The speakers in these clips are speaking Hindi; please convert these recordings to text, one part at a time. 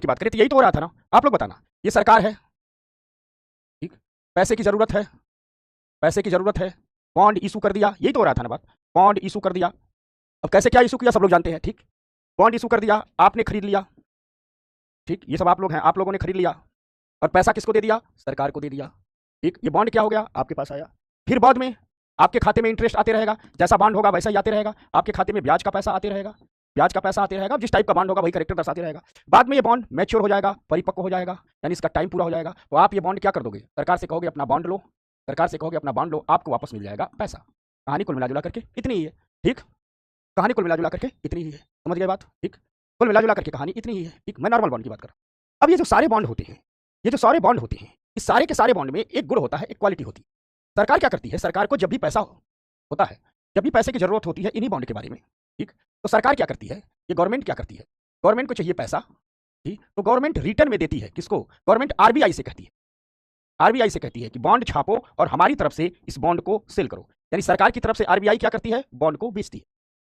की बात करें तो यही तो हो रहा था ना। आप लोग बताना, ये सरकार है, ठीक, पैसे की जरूरत है, पैसे की जरूरत है, बॉन्ड इशू कर दिया, यही तो हो रहा था ना बात। बॉन्ड इशू कर दिया, अब कैसे क्या इशू किया सब लोग जानते हैं, ठीक। बॉन्ड इशू कर दिया, आपने खरीद लिया, ठीक, ये सब आप लोग हैं, आप लोगों ने खरीद लिया और पैसा किसको दे दिया? सरकार को दे दिया, ठीक। ये बॉन्ड क्या हो गया? आपके पास आया, फिर बाद में आपके खाते में इंटरेस्ट आते रहेगा, जैसा बॉन्ड होगा वैसा ही आते रहेगा, आपके खाते में ब्याज का पैसा आते रहेगा, ब्याज का पैसा आते रहेगा, जिस टाइप का बॉन्ड होगा वही करेक्टर दर्शाते रहेगा। बाद में ये बॉन्ड मैच्योर हो जाएगा, परिपक्व हो जाएगा, यानी इसका टाइम पूरा हो जाएगा, तो आप ये बॉन्ड क्या कर दोगे? सरकार से कहोगे अपना बॉन्ड लो, सरकार से कहोगे अपना बॉन्ड लो, आपको वापस मिल जाएगा पैसा। कहानी कुल मिला जुला करके इतनी ही है, ठीक। कहानी कुल मिला जुला करके इतनी ही है, समझ गए बात, ठीक। कुल मिला जुला करके कहानी इतनी ही है, ठीक। मैं नॉर्मल बॉन्ड की बात कर रहा हूं। अब ये जो सारे बॉन्ड होते हैं, ये जो सारे बॉन्ड होते हैं, इस सारे के सारे बॉन्ड में एक गुण होता है, एक क्वालिटी होती है। सरकार क्या करती है? सरकार को जब भी पैसा होता है, जब भी पैसे की जरूरत होती है इन्हीं बॉन्ड के बारे में, ठीक, तो सरकार क्या करती है? ये गवर्नमेंट क्या करती है? गवर्नमेंट को चाहिए पैसा, ठीक, तो गवर्नमेंट रिटर्न में देती है किसको? गवर्नमेंट आरबीआई से कहती है, आरबीआई से कहती है कि बॉन्ड छापो और हमारी तरफ से इस बॉन्ड को सेल करो। यानी सरकार की तरफ से आरबीआई क्या करती है? बॉन्ड को बेचती है।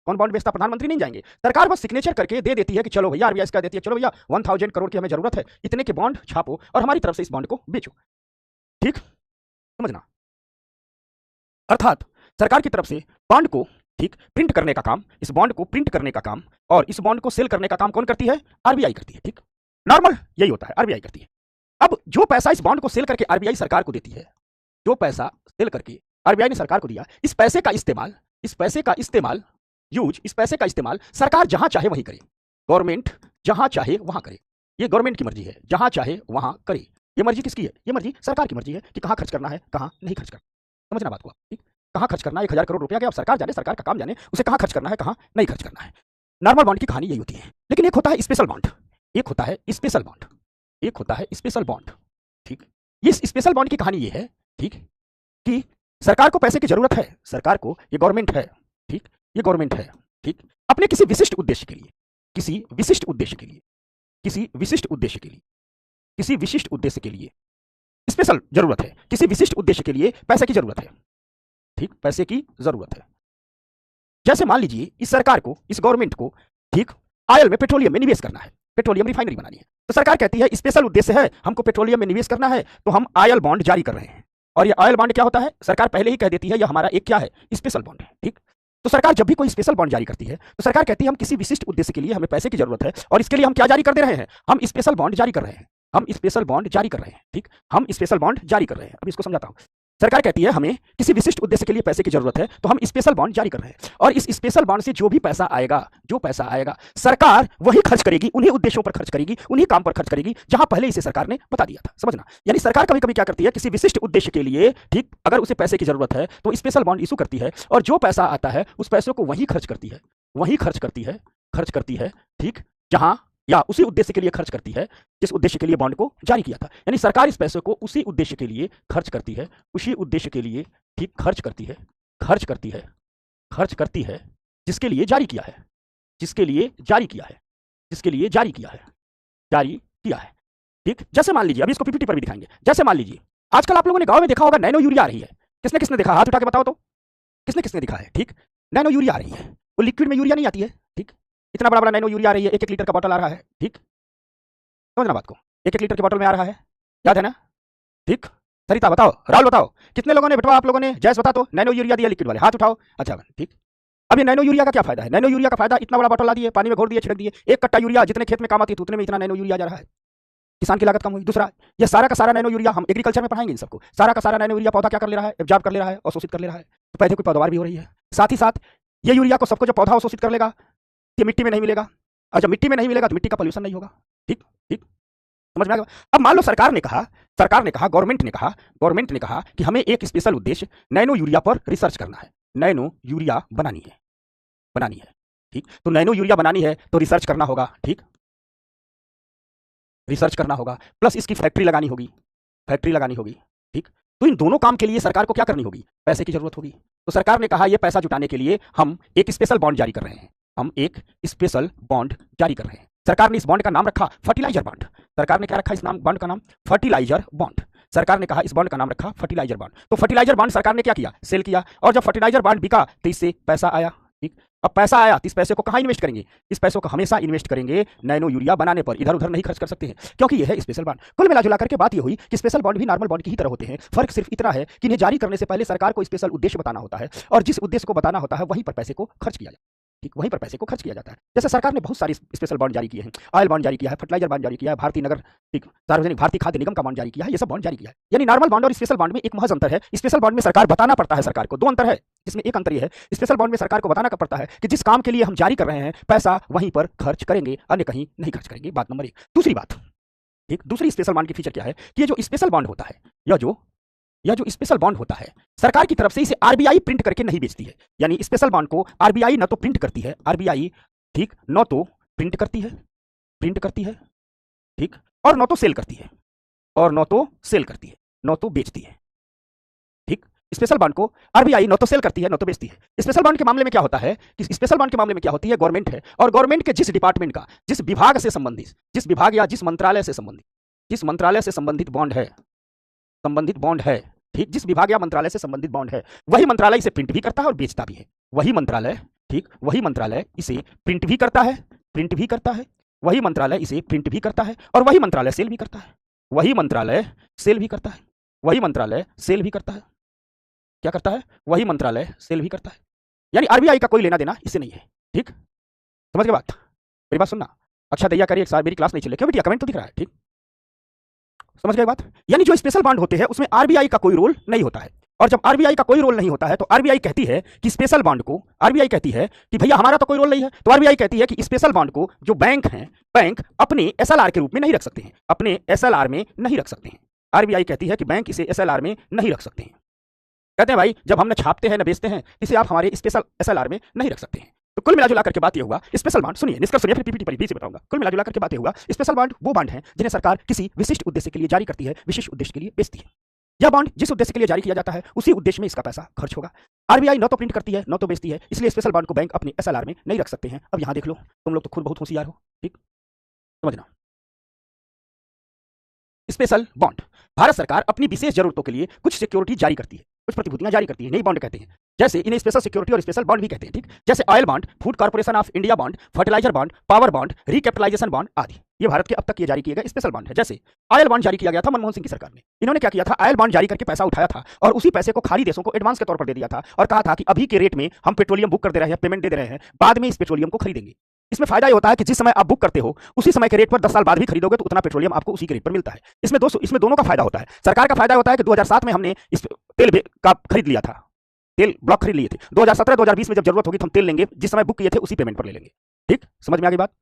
कौन बॉन्ड बेचता? प्रधानमंत्री नहीं जाएंगे, सरकार बस सिग्नेचर करके दे देती है कि चलो भैया, आरबीआई क्या देती है, चलो भैया 1000 करोड़ की हमें जरूरत है, इतने के बॉन्ड छापो और हमारी तरफ से इस बॉन्ड को बेचो, ठीक, समझना। अर्थात सरकार की तरफ से बॉन्ड को, ठीक, प्रिंट करने का काम, इस बॉन्ड को प्रिंट करने का काम और इस बॉन्ड को सेल करने का काम कौन करती है? आरबीआई करती है, ठीक। नॉर्मल यही होता है, आरबीआई करती है। अब जो पैसा इस बॉन्ड को सेल करके आरबीआई सरकार को देती है, जो पैसा सेल करके आरबीआई ने सरकार को दिया, इस पैसे का इस्तेमाल, इस पैसे का इस्तेमाल, यूज, इस पैसे का इस्तेमाल सरकार जहां चाहे वहीं करे, गवर्नमेंट जहां चाहे वहां करे। ये गवर्नमेंट की मर्जी है, जहां चाहे वहां करे। ये मर्जी किसकी है? ये मर्जी सरकार की मर्जी है कि कहां खर्च करना है, कहां नहीं खर्च करना। समझना बात को, ठीक। कहां खर्च करना है, 1000 करोड़ रुपया, अब सरकार जाने, सरकार का काम जाने, उसे कहां खर्च करना है, कहां नहीं खर्च करना है। नॉर्मल बॉन्ड की कहानी यही होती है। लेकिन एक होता है स्पेशल बॉन्ड, एक होता है स्पेशल बॉन्ड, एक होता है स्पेशल बॉन्ड, ठीक। ये स्पेशल बॉन्ड की कहानी ये है, ठीक, कि सरकार को पैसे की जरूरत है, सरकार को, ये गवर्नमेंट है, ठीक, ये गवर्नमेंट है, ठीक, अपने किसी विशिष्ट उद्देश्य के लिए, किसी विशिष्ट उद्देश्य के लिए, किसी विशिष्ट उद्देश्य के लिए, किसी विशिष्ट उद्देश्य के लिए स्पेशल जरूरत है, किसी विशिष्ट उद्देश्य के लिए पैसे की जरूरत है, ठीक, पैसे की जरूरत है। जैसे मान लीजिए इस सरकार को, इस गवर्नमेंट को, ठीक, ऑयल में, पेट्रोलियम में निवेश करना है, पेट्रोलियम रिफाइनरी बनानी है, तो सरकार कहती है स्पेशल उद्देश्य है, हमको पेट्रोलियम में निवेश करना है, तो हम ऑयल बॉन्ड जारी कर रहे हैं। और ये ऑयल बॉन्ड क्या होता है? सरकार पहले ही कह देती है, यह हमारा एक क्या है? स्पेशल बॉन्ड है, ठीक। तो सरकार जब भी कोई स्पेशल बॉन्ड जारी करती है, तो सरकार कहती है हम किसी विशिष्ट उद्देश्य के लिए, हमें पैसे की जरूरत है और इसके लिए हम क्या जारी कर दे रहे हैं? हम स्पेशल बॉन्ड जारी कर रहे हैं, हम स्पेशल बॉन्ड जारी कर रहे हैं, ठीक, हम स्पेशल बॉन्ड जारी कर रहे हैं। अब इसको समझाता हूं। सरकार कहती है हमें किसी विशिष्ट उद्देश्य के लिए पैसे की जरूरत है, तो हम स्पेशल बॉन्ड जारी कर रहे हैं, और इस स्पेशल बॉन्ड से जो भी पैसा आएगा, जो पैसा आएगा, सरकार वही खर्च करेगी, उन्हीं उद्देश्यों पर खर्च करेगी, उन्हीं काम पर खर्च करेगी जहां पहले इसे सरकार ने बता दिया था। समझना, यानी सरकार कभी कभी क्या करती है, किसी विशिष्ट उद्देश्य के लिए, ठीक, अगर उसे पैसे की जरूरत है तो स्पेशल बॉन्ड इशू करती है, और जो पैसा आता है उस पैसे को वही खर्च करती है, वही खर्च करती है, खर्च करती है, ठीक, जहां, या उसी उद्देश्य के लिए खर्च करती है जिस उद्देश्य के लिए बॉन्ड को जारी किया था। यानी सरकार इस पैसे को उसी उद्देश्य के लिए खर्च करती है, उसी उद्देश्य के लिए, ठीक, खर्च करती है, खर्च करती है, खर्च करती है, जिसके लिए जारी किया है, जिसके लिए जारी किया है, जिसके लिए जारी किया है, जारी किया है, ठीक। जैसे मान लीजिए, अभी इसको पीपीटी पर भी दिखाएंगे, जैसे मान लीजिए आजकल आप लोगों ने गांव में देखा होगा नैनो यूरिया आ रही है। किसने किसने देखा? हाथ उठा के बताओ तो, किसने किसने दिखा है, ठीक। नैनो यूरिया आ रही है, वो लिक्विड में यूरिया नहीं आती है, ठीक, इतना बड़ा बड़ा नैनो यूरिया आ रही है, 1-1 लीटर का बॉटल आ रहा है, ठीक, समझना बात को, 1-1 लीटर की बॉटल में आ रहा है, याद है ना, ठीक। सरिता बताओ, राहुल बताओ, कितने लोगों ने, बेटवा आप लोगों ने, जैस बता तो, नैनो यूरिया दिया लिक्विड वाले, हाथ उठाओ। अच्छा, ठीक। अब ये नैनो यूरिया का क्या फायदा है? नैनो यूरिया का फायदा, इतना बड़ा बॉटल ला दिए, पानी में घोल दिए, छिड़क दिए, 1 कट्टा यूरिया जितने खेत में काम आती है उतने में इतना नैनो यूरिया जा रहा है, किसान की लागत कम हुई। दूसरा, ये सारा का सारा नैनो यूरिया, हम एग्रीकल्चर में पढ़ाएंगे इन सबको, सारा का सारा नैनो यूरिया पौधा क्या कर ले रहा है? एब्जॉर्ब कर ले रहा है, अवशोषित कर ले रहा है, तो पौधे की पैदावार भी हो रही है। साथ ही साथ ये यूरिया को सबको जब पौधा अवशोषित कर लेगा, ये मिट्टी में नहीं मिलेगा, और जब मिट्टी में नहीं मिलेगा तो मिट्टी का पॉल्यूशन नहीं होगा, ठीक, ठीक, समझ में आ गया? अब मान लो सरकार ने कहा, गवर्नमेंट ने कहा कि हमें एक स्पेशल उद्देश्य नैनो यूरिया पर रिसर्च करना है, नैनो यूरिया बनानी है, ठीक। तो नैनो यूरिया बनानी है तो रिसर्च करना होगा, ठीक, रिसर्च करना होगा, प्लस इसकी फैक्ट्री लगानी होगी, ठीक। तो इन दोनों काम के लिए सरकार को क्या करनी होगी? पैसे की जरूरत होगी। तो सरकार ने कहा ये पैसा जुटाने के लिए हम एक स्पेशल बॉन्ड जारी कर रहे हैं, हम एक स्पेशल बॉन्ड जारी कर रहे हैं। सरकार ने इस बॉन्ड का नाम रखा फर्टिलाइजर बॉन्ड। सरकार ने क्या रखा इस नाम बॉन्ड का नाम? Fertiliser bond. सरकार ने कहा इस बॉन्ड का नाम रखा फर्टिलाइजर बॉन्ड। तो फर्टिलाइजर बॉन्ड सरकार ने क्या किया? सेल किया, और जब फर्टिलाइजर बॉन्ड बिका तो इससे पैसा आया, ठीक, अब पैसा आया तो इस पैसे को कहाँ इन्वेस्ट करेंगे? इस पैसों को हमेशा इन्वेस्ट करेंगे नैनो यूरिया बनाने पर, इधर उधर नहीं खर्च कर सकते हैं, क्योंकि यह है स्पेशल बॉन्ड। कुल मिला करके बात यह हुई कि स्पेशल बॉन्ड भी नॉर्मल बॉन्ड की ही तरह होते हैं। फर्क सिर्फ इतना है कि इन्हें जारी करने से पहले सरकार को स्पेशल उद्देश्य बताना होता है, और जिस उद्देश्य को बताना होता है वहीं पर पैसे को खर्च किया जाता है। ठीक, वहीं पर पैसे को खर्च किया जाता है। जैसे सरकार ने बहुत सारी स्पेशल बॉन्ड जारी किए हैं, ऑयल बॉन्ड जारी किया है, फर्टिलाइजर बॉन्ड जारी किया है, भारतीय नगर ठीक सार्वजनिक भारतीय खाद्य निगम का बॉन्ड जारी किया है, ये सब बॉन्ड जारी किया है। यानी नॉर्मल बॉन्ड और स्पेशल बॉन्ड में एक महज अंतर है। स्पेशल बॉन्ड में सरकार बताना पड़ता है, सरकार को दो अंतर है, जिसमें एक अंतर यह है स्पेशल बॉन्ड में सरकार को बताना पड़ता है कि जिस काम के लिए हम जारी कर रहे हैं पैसा वहीं पर खर्च करेंगे, अन्य कहीं नहीं खर्च करेंगे। बात नंबर 1। दूसरी बात, ठीक, दूसरी स्पेशल बॉन्ड की फीचर क्या है कि ये जो स्पेशल बॉन्ड होता है, यह जो स्पेशल बॉन्ड होता है, सरकार की तरफ से इसे आरबीआई प्रिंट करके नहीं बेचती है। यानी स्पेशल बॉन्ड को आरबीआई न तो प्रिंट करती है, आरबीआई ठीक, न तो प्रिंट करती है ठीक, और न तो सेल करती है, न तो बेचती है। ठीक, स्पेशल बॉन्ड को आरबीआई न तो सेल करती है न तो बेचती है। स्पेशल बॉन्ड के मामले में क्या होता है कि स्पेशल बॉन्ड के मामले में क्या होती है, गवर्नमेंट है और गवर्नमेंट के जिस डिपार्टमेंट का, जिस विभाग से संबंधित, जिस विभाग या जिस मंत्रालय से संबंधित बॉन्ड है ठीक, जिस विभाग या मंत्रालय से संबंधित बॉन्ड है, वही मंत्रालय इसे प्रिंट भी करता है और बेचता भी है। वही मंत्रालय ठीक, वही मंत्रालय इसे प्रिंट भी करता है, वही मंत्रालय इसे प्रिंट भी करता है, और वही मंत्रालय सेल भी करता है, वही मंत्रालय सेल भी करता है, क्या करता है, वही मंत्रालय सेल भी करता है। यानी आरबीआई का कोई लेना देना इससे नहीं है। ठीक, समझ गए बात? मेरी बात सुनना। अच्छा दैया करिए, मेरी क्लास नहीं चले क्यों बेटिया, कमेंट तो दिख रहा है। ठीक, समझ गए बात? यानी जो स्पेशल बॉन्ड होते हैं उसमें आरबीआई का कोई रोल नहीं होता है, और जब आरबीआई का कोई रोल नहीं होता है तो आरबीआई कहती है कि स्पेशल बॉन्ड को, आरबीआई कहती है कि भैया हमारा तो कोई रोल नहीं है, तो आरबीआई कहती है कि स्पेशल बॉन्ड को जो बैंक हैं, बैंक अपने एसएलआर के रूप में नहीं रख सकते हैं, अपने एसएलआर में नहीं रख सकते हैं। आरबीआई कहती है कि बैंक इसे एसएलआर में नहीं रख सकते हैं। कहते हैं भाई जब हम न छापते हैं न बेचते हैं, इसे आप हमारे स्पेशल एसएलआर में नहीं रख सकते हैं। तो कुल मिलाजुला करके बात ये होगा, स्पेशल बॉन्ड, सुनिए निष्कर्ष सुनिए, फिर पीपीटी पर भी से बताऊंगा। कुल मिलाजुला करके बात ये होगा, स्पेशल बॉन्ड वो बॉन्ड है जिन्हें सरकार किसी विशिष्ट उद्देश्य के लिए जारी करती है, विशिष्ट उद्देश्य के लिए बेचती है। यह बॉन्ड जिस उद्देश्य के लिए जारी किया जाता है उसी उद्देश्य में इसका पैसा खर्च होगा। आरबीआई न तो प्रिंट करती है न तो बेचती है, इसलिए स्पेशल बॉन्ड को बैंक अपने एसएलआर में नहीं रख सकते हैं। अब यहां देख लो, तुम लोग तो खुद बहुत होशियार हो। ठीक, समझना, स्पेशल बॉन्ड भारत सरकार अपनी विशेष जरूरतों के लिए कुछ सिक्योरिटी जारी करती है, कुछ प्रतिभूतियां जारी करती है, नई बॉन्ड कहते हैं। जैसे इन्हें स्पेशल सिक्योरिटी और स्पेशल बॉन्ड भी कहते हैं। ठीक, जैसे oil bond, food corporation of India bond, fertiliser bond, power bond, recapitalisation bond आदि, ये भारत के अब तक ये जारी किए गए स्पेशल बॉन्ड है। जैसे ऑयल बॉन्ड जारी किया गया था मनमोहन सिंह की सरकार ने। इन्होंने क्या किया था, ऑयल बॉन्ड जारी करके पैसा उठाया था और उसी पैसे को खाड़ी देशों को एडवांस के तौर पर दे दिया था और कहा था कि अभी के रेट में हम पेट्रोलियम बुक कर दे रहे हैं, पेमेंट दे रहे हैं, बाद में इस पेट्रोलियम को खरीदेंगे। इसमें फायदा ये होता है कि जिस समय आप बुक करते हो उसी समय के रेट पर 10 साल बाद भी खरीदोगे तो उतना पेट्रोलियम आपको उसी के रेट पर मिलता है। इसमें दोनों का फायदा होता है। सरकार का फायदा होता है कि 2007 में हमने इस तेल का खरीद लिया था, तेल ब्लॉक खरीद लिए थे। 2017-2020 में जब जरूरत होगी तो हम तेल लेंगे, जिस समय बुक किए थे उसी पेमेंट पर ले लेंगे। ठीक, समझ में आ गई बात?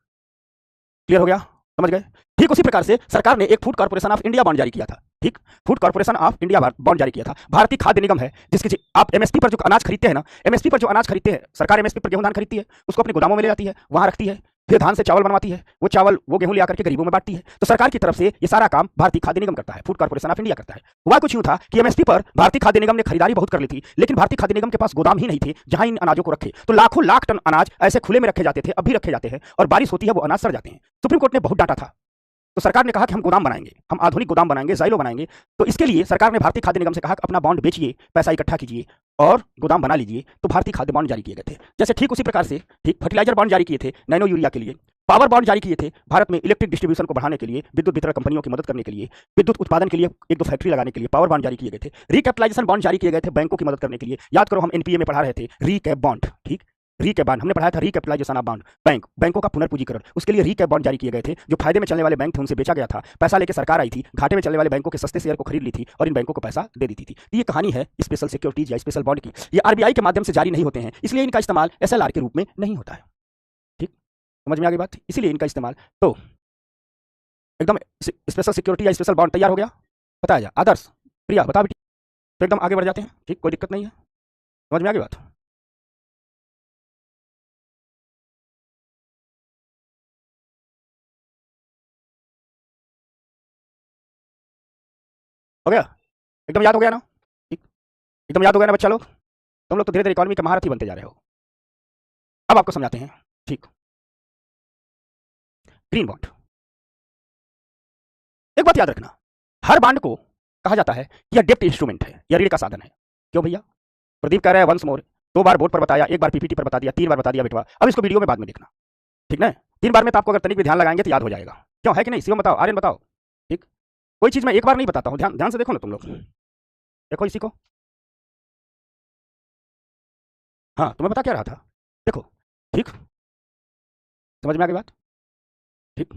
क्लियर हो गया? समझ गए? ठीक उसी प्रकार से सरकार ने एक food corporation of India bond जारी किया था। ठीक, food corporation of India bond जारी किया था। भारतीय खाद्य निगम है जिसके आप एमएसपी पर जो अनाज खरीदते हैं ना, एमएसपी पर जो अनाज खरीदते हैं, सरकार एमएसपी पर गेहूं धान खरीदती है, उसको अपने गोदामों में ले जाती है, वहां रखती है, फिर धान से चावल बनवाती है, वो चावल वो गेहूं ले आकर के गरीबों में बांटती है। तो सरकार की तरफ से ये सारा काम भारतीय खाद्य निगम करता है, फूड कॉर्पोरेशन ऑफ इंडिया करता है। हुआ कुछ यूं था कि एमएसपी पर भारतीय खाद्य निगम ने खरीदारी बहुत कर ली थी, लेकिन भारतीय खाद्य निगम के पास गोदाम ही नहीं थे जहां इन अनाजों को रखे, तो लाखों लाख टन अनाज ऐसे खुले में रखे जाते थे, अब भी रखे जाते हैं, और बारिश होती है वो अनाज सड़ जाते हैं। सुप्रीम कोर्ट ने बहुत डांटा था, तो सरकार ने कहा कि हम गोदाम बनाएंगे, हम आधुनिक गोदाम बनाएंगे, जाइलो बनाएंगे। तो इसके लिए सरकार ने भारतीय खाद्य निगम से कहा कि अपना बॉन्ड बेचिए, पैसा इकट्ठा कीजिए और गोदाम बना लीजिए। तो भारतीय खाद्य बॉन्ड जारी किए गए थे। जैसे ठीक उसी प्रकार से ठीक फर्टिलाइजर बॉन्ड जारी किए थे नैनो यूरिया के लिए, पावर बॉन्ड जारी किए थे भारत में इलेक्ट्रिक डिस्ट्रीब्यूशन को बढ़ाने के लिए, विद्युत वितरण कंपनियों की मदद करने के लिए, विद्युत उत्पादन के लिए एक दो फैक्ट्री लगाने के लिए पावर बॉन्ड जारी किए गए थे। रिकैपिटलाइजेशन बॉन्ड जारी किए गए थे बैंकों की मदद करने के लिए। याद करो हम एनपीए में पढ़ा रहे थे रिकैप बॉन्ड। ठीक, रिकैप बॉन्ड हमने पढ़ाया था, रिकैपिटलाइजेशन ऑफ बॉन्ड, बैंकों का पुनर्पूंजीकरण, उसके लिए रिकैप बॉन्ड जारी किए गए थे। जो फायदे में चलने वाले बैंक थे उनसे बेचा गया था, पैसा लेकर सरकार आई थी, घाटे में चलने वाले बैंकों के सस्ते शेयर को खरीद ली थी और इन बैंकों को पैसा दे दी थी। तो ये कहानी है स्पेशल सिक्योरिटीज या स्पेशल बॉन्ड की। ये आरबीआई के माध्यम से जारी नहीं होते हैं, इसलिए इनका इस्तेमाल एसएलआर के रूप में नहीं होता है। ठीक, समझ में आ गई बात? इसीलिए इनका इस्तेमाल, तो एकदम स्पेशल सिक्योरिटी या स्पेशल बॉन्ड तैयार हो गया, बताया जाए। आदर्श, प्रिया बता बेटी, तो एकदम आगे बढ़ जाते हैं। ठीक, कोई दिक्कत नहीं है, समझ में आ गई बात? हो गया? एकदम याद हो गया ना? ठीक, एकदम याद हो गया ना बच्चा लोग? तुम लोग तो धीरे धीरे इकोनॉमी के महारथी बनते जा रहे हो। अब आपको समझाते हैं। ठीक, ग्रीन बॉन्ड, एक बात याद रखना, हर बॉन्ड को कहा जाता है कि यह डेप्ट इंस्ट्रूमेंट है, यह ऋण का साधन है। क्यों भैया? प्रदीप कह रहे हैं वंस मोर, 2 बार बोर्ड पर बताया, 1 बार पीपीटी पर बता दिया, 3 बार बता दिया बेटवा। अब इसको वीडियो में बाद में देखना, ठीक ना। 3 बार में तो आपको अगर तनिक भी ध्यान लगाएंगे तो याद हो जाएगा, क्यों है कि नहीं? शिवम बताओ, आर्यन बताओ, ठीक। कोई चीज मैं एक बार नहीं बताता हूँ, ध्यान ध्यान से देखो ना तुम लोग, देखो इसी को। हाँ, तुम्हें बता क्या रहा था, देखो, ठीक, समझ में आ गई बात, ठीक।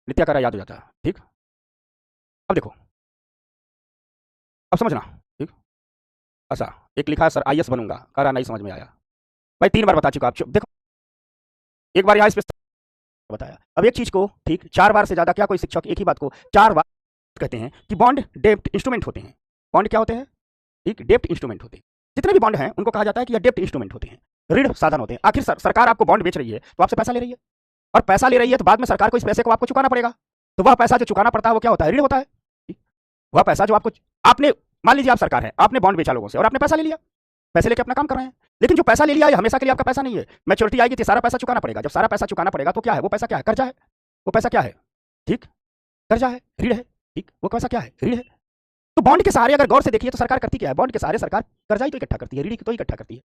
नित्या करा याद हो जाता है, ठीक। अब देखो, अब समझना, ठीक। अच्छा, एक लिखा है सर आईएएस बनूंगा, कह रहा नहीं समझ में आया। भाई 3 बार बता चुका, आप देखो, एक बार यहाँ इस पे बताया। अब एक चीज को, ठीक, 4 बार से ज्यादा क्या कोई शिक्षक एक ही बात को 4 बार कहते हैं कि बॉन्ड डेब्ट इंस्ट्रूमेंट होते हैं। बॉन्ड क्या होते हैं? ठीक, डेब्ट इंस्ट्रूमेंट होते हैं। जितने भी बॉन्ड हैं उनको कहा जाता है कि ये डेब्ट इंस्ट्रूमेंट होते हैं, ऋण साधन होते हैं। आखिर सरकार आपको बॉन्ड बेच रही है तो आपसे पैसा ले रही है, और पैसा ले रही है तो बाद में सरकार को इस पैसे को आपको चुकाना पड़ेगा। तो वह पैसा जो चुकाना पड़ता है वो क्या होता है? ऋण होता है। वह पैसा जो आपको, आपने मान लीजिए आप सरकार है, आपने बॉन्ड बेचा लोगों से और आपने पैसा ले लिया, पैसे लेके अपना काम कर रहे हैं, लेकिन जो पैसा ले लिया है हमेशा के लिए आपका पैसा नहीं है। मैच्योरिटी आएगी तो सारा पैसा चुकाना पड़ेगा। जब सारा पैसा चुकाना पड़ेगा तो क्या है? वो पैसा क्या है? कर्जा है। वो पैसा क्या है? ठीक, कर्जा है, ऋण है, ठीक। वो पैसा क्या है? ऋण है। तो बॉन्ड के सहारे अगर गौर से देखिए तो सरकार करती क्या है? बॉन्ड के सहारे सरकार कर्जा ही तो इकट्ठा करती है, ऋण तो इकट्ठा करती है,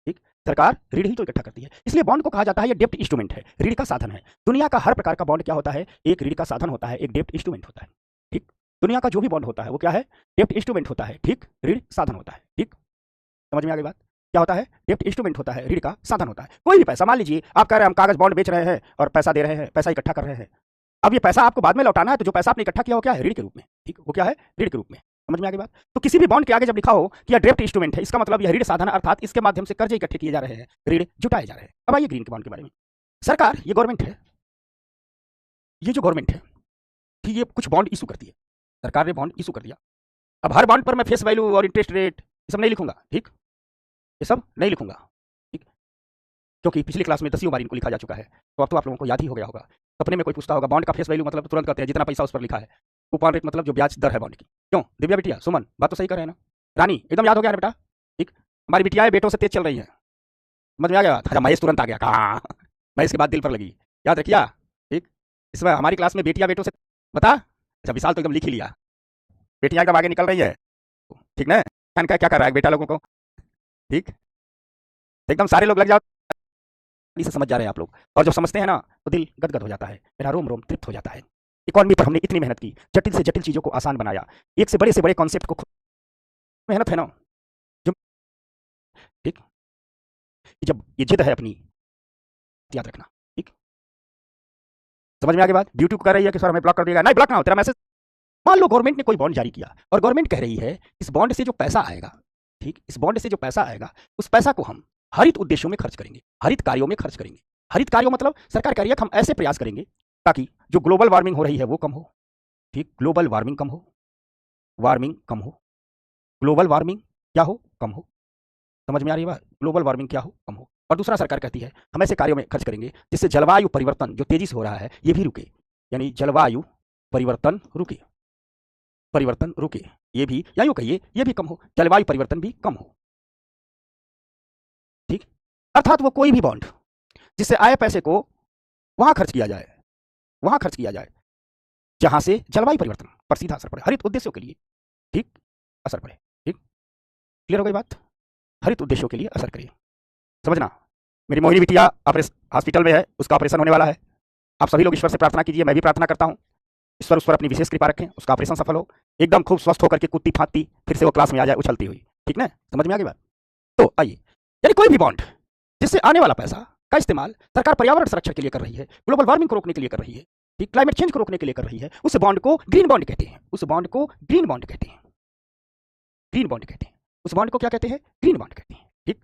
ठीक। सरकार ऋण ही तो इकट्ठा करती है, इसलिए बॉन्ड को कहा जाता है ये डेब्ट इंस्ट्रूमेंट है, ऋण का साधन है। दुनिया का हर प्रकार का बॉन्ड क्या होता है? एक ऋण का साधन होता है, एक डेब्ट इंस्ट्रूमेंट होता है, ठीक। दुनिया का जो भी बॉन्ड होता है वो क्या है? डेब्ट इंस्ट्रूमेंट होता है, ठीक, ऋण साधन होता है, ठीक। समझ में आ गई बात? क्या होता है? डेब्ट इंस्ट्रूमेंट होता है, ऋण का साधन होता है। कोई भी पैसा, मान लीजिए आप कह रहे हैं हम कागज बॉन्ड बेच रहे हैं और पैसा दे रहे हैं, पैसा इकट्ठा कर रहे हैं। अब ये पैसा आपको बाद में लौटाना है, तो जो पैसा आपने इकट्ठा किया वो क्या है? ऋण के रूप में, ठीक। वो क्या है? ऋण के रूप में। समझ में आ गई बात? तो किसी भी बॉन्ड के आगे जब लिखा हो कि यह डेब्ट इंस्ट्रूमेंट है, इसका मतलब यह ऋण साधन, अर्थात इसके माध्यम से कर्जे इकट्ठे किए जा रहे हैं, ऋण जुटाए जा रहे हैं। अब आइए ग्रीन के बॉन्ड के बारे में। सरकार, ये गवर्नमेंट है, ये जो गवर्नमेंट है, ठीक, ये कुछ बॉन्ड इशू करती है, सरकार ने बॉन्ड इशू कर दिया। अब हर बॉन्ड पर मैं फेस वैल्यू और इंटरेस्ट रेट ये सब नहीं लिखूंगा, ठीक, ये सब नहीं लिखूंगा, ठीक, क्योंकि पिछली क्लास में 10वीं बार इनको लिखा जा चुका है, तो अब तो आप लोगों को याद ही हो गया होगा। सपने में कोई पूछता होगा बॉन्ड का फेस वैल्यू मतलब, तुरंत कहते हैं जितना पैसा उस पर लिखा है। कूपन रेट मतलब जो ब्याज दर है बॉन्ड की। क्यों दिव्या बिटिया, सुमन, बात तो सही कर रहे हैं ना? रानी, एकदम याद हो गया है बेटा, ठीक। हमारी बिटियाएं बेटों से तेज चल रही हैं, समझ में आ गया? अच्छा, महेश तुरंत आ गया, कहा महेश के बाद दिल पर लगी, याद रखिया, ठीक। इस बार हमारी क्लास में बेटियां बेटों से, बता। अच्छा, विशाल तो एकदम लिख ही लिया, बेटियां एकदम आगे निकल रही है, ठीक ना। क्या कर रहा है बेटा लोगों को, ठीक, एकदम सारे लोग लग जाओ, से समझ जा रहे हैं आप लोग। और जब समझते हैं ना तो दिल गदगद हो जाता है, मेरा रोम रोम तृप्त हो जाता है। इकोनॉमी पर हमने इतनी मेहनत की, जटिल से जटिल चीजों को आसान बनाया, एक से बड़े कॉन्सेप्ट को, मेहनत है ना जो, ठीक। जब ये जिद है अपनी, याद रखना, ठीक। समझ में आगे बात? ब्यूटी को कह रही है कि सर हमें ब्लॉक कर दिएगा, नहीं ब्लॉक ना हो, तेरा मैसेज। मान लो गवर्नमेंट ने कोई बॉन्ड जारी किया और गवर्नमेंट कह रही है इस बॉन्ड से जो पैसा आएगा, ठीक, इस बॉन्ड से जो पैसा आएगा उस पैसा को हम हरित उद्देश्यों में खर्च करेंगे, हरित कार्यों में खर्च करेंगे। हरित कार्यों मतलब सरकार कह रही है कि हम ऐसे प्रयास करेंगे ताकि जो ग्लोबल वार्मिंग हो रही है वो कम हो, ठीक, ग्लोबल वार्मिंग कम हो, वार्मिंग कम हो, ग्लोबल वार्मिंग क्या हो? कम हो। समझ में आ रही है बात? ग्लोबल वार्मिंग क्या हो? कम हो। और दूसरा सरकार कहती है हम ऐसे कार्यों में खर्च करेंगे जिससे जलवायु परिवर्तन जो तेजी से हो रहा है ये भी रुके, यानी जलवायु परिवर्तन रुके, परिवर्तन रुके, ये भी, या यूं कहिए ये भी कम हो, जलवायु परिवर्तन भी कम हो, ठीक। अर्थात वो कोई भी बॉन्ड जिससे आए पैसे को वहां खर्च किया जाए, वहां खर्च किया जाए जहां से जलवायु परिवर्तन पर सीधा असर पड़े, हरित उद्देश्यों के लिए, ठीक, असर पड़े, ठीक। क्लियर हो गई बात? हरित उद्देश्यों के लिए असर करिए। समझना, मेरी मोहिनी बिटिया हॉस्पिटल में है, उसका ऑपरेशन होने वाला है। आप सभी लोग ईश्वर से प्रार्थना कीजिए, मैं भी प्रार्थना करता हूँ, ईश्वर उस पर अपनी विशेष कृपा रखें, उसका ऑपरेशन सफल हो, एकदम खूब स्वस्थ होकर के कुत्ती फांकती फिर से वो क्लास में आ जाए उछलती हुई, ठीक ना। समझ में आ गई बात? तो आइए, यानी कोई भी बॉन्ड जिससे आने वाला पैसा का इस्तेमाल सरकार पर्यावरण संरक्षण के लिए कर रही है, ग्लोबल वार्मिंग को रोकने के लिए कर रही है, ठीक, क्लाइमेट चेंज को रोकने के लिए कर रही है, उस बॉन्ड को ग्रीन बॉन्ड कहते हैं, उस बॉन्ड को ग्रीन बॉन्ड कहते हैं, ग्रीन बॉन्ड कहते हैं, उस बॉन्ड को क्या कहते हैं? ग्रीन बॉन्ड कहते हैं, ठीक।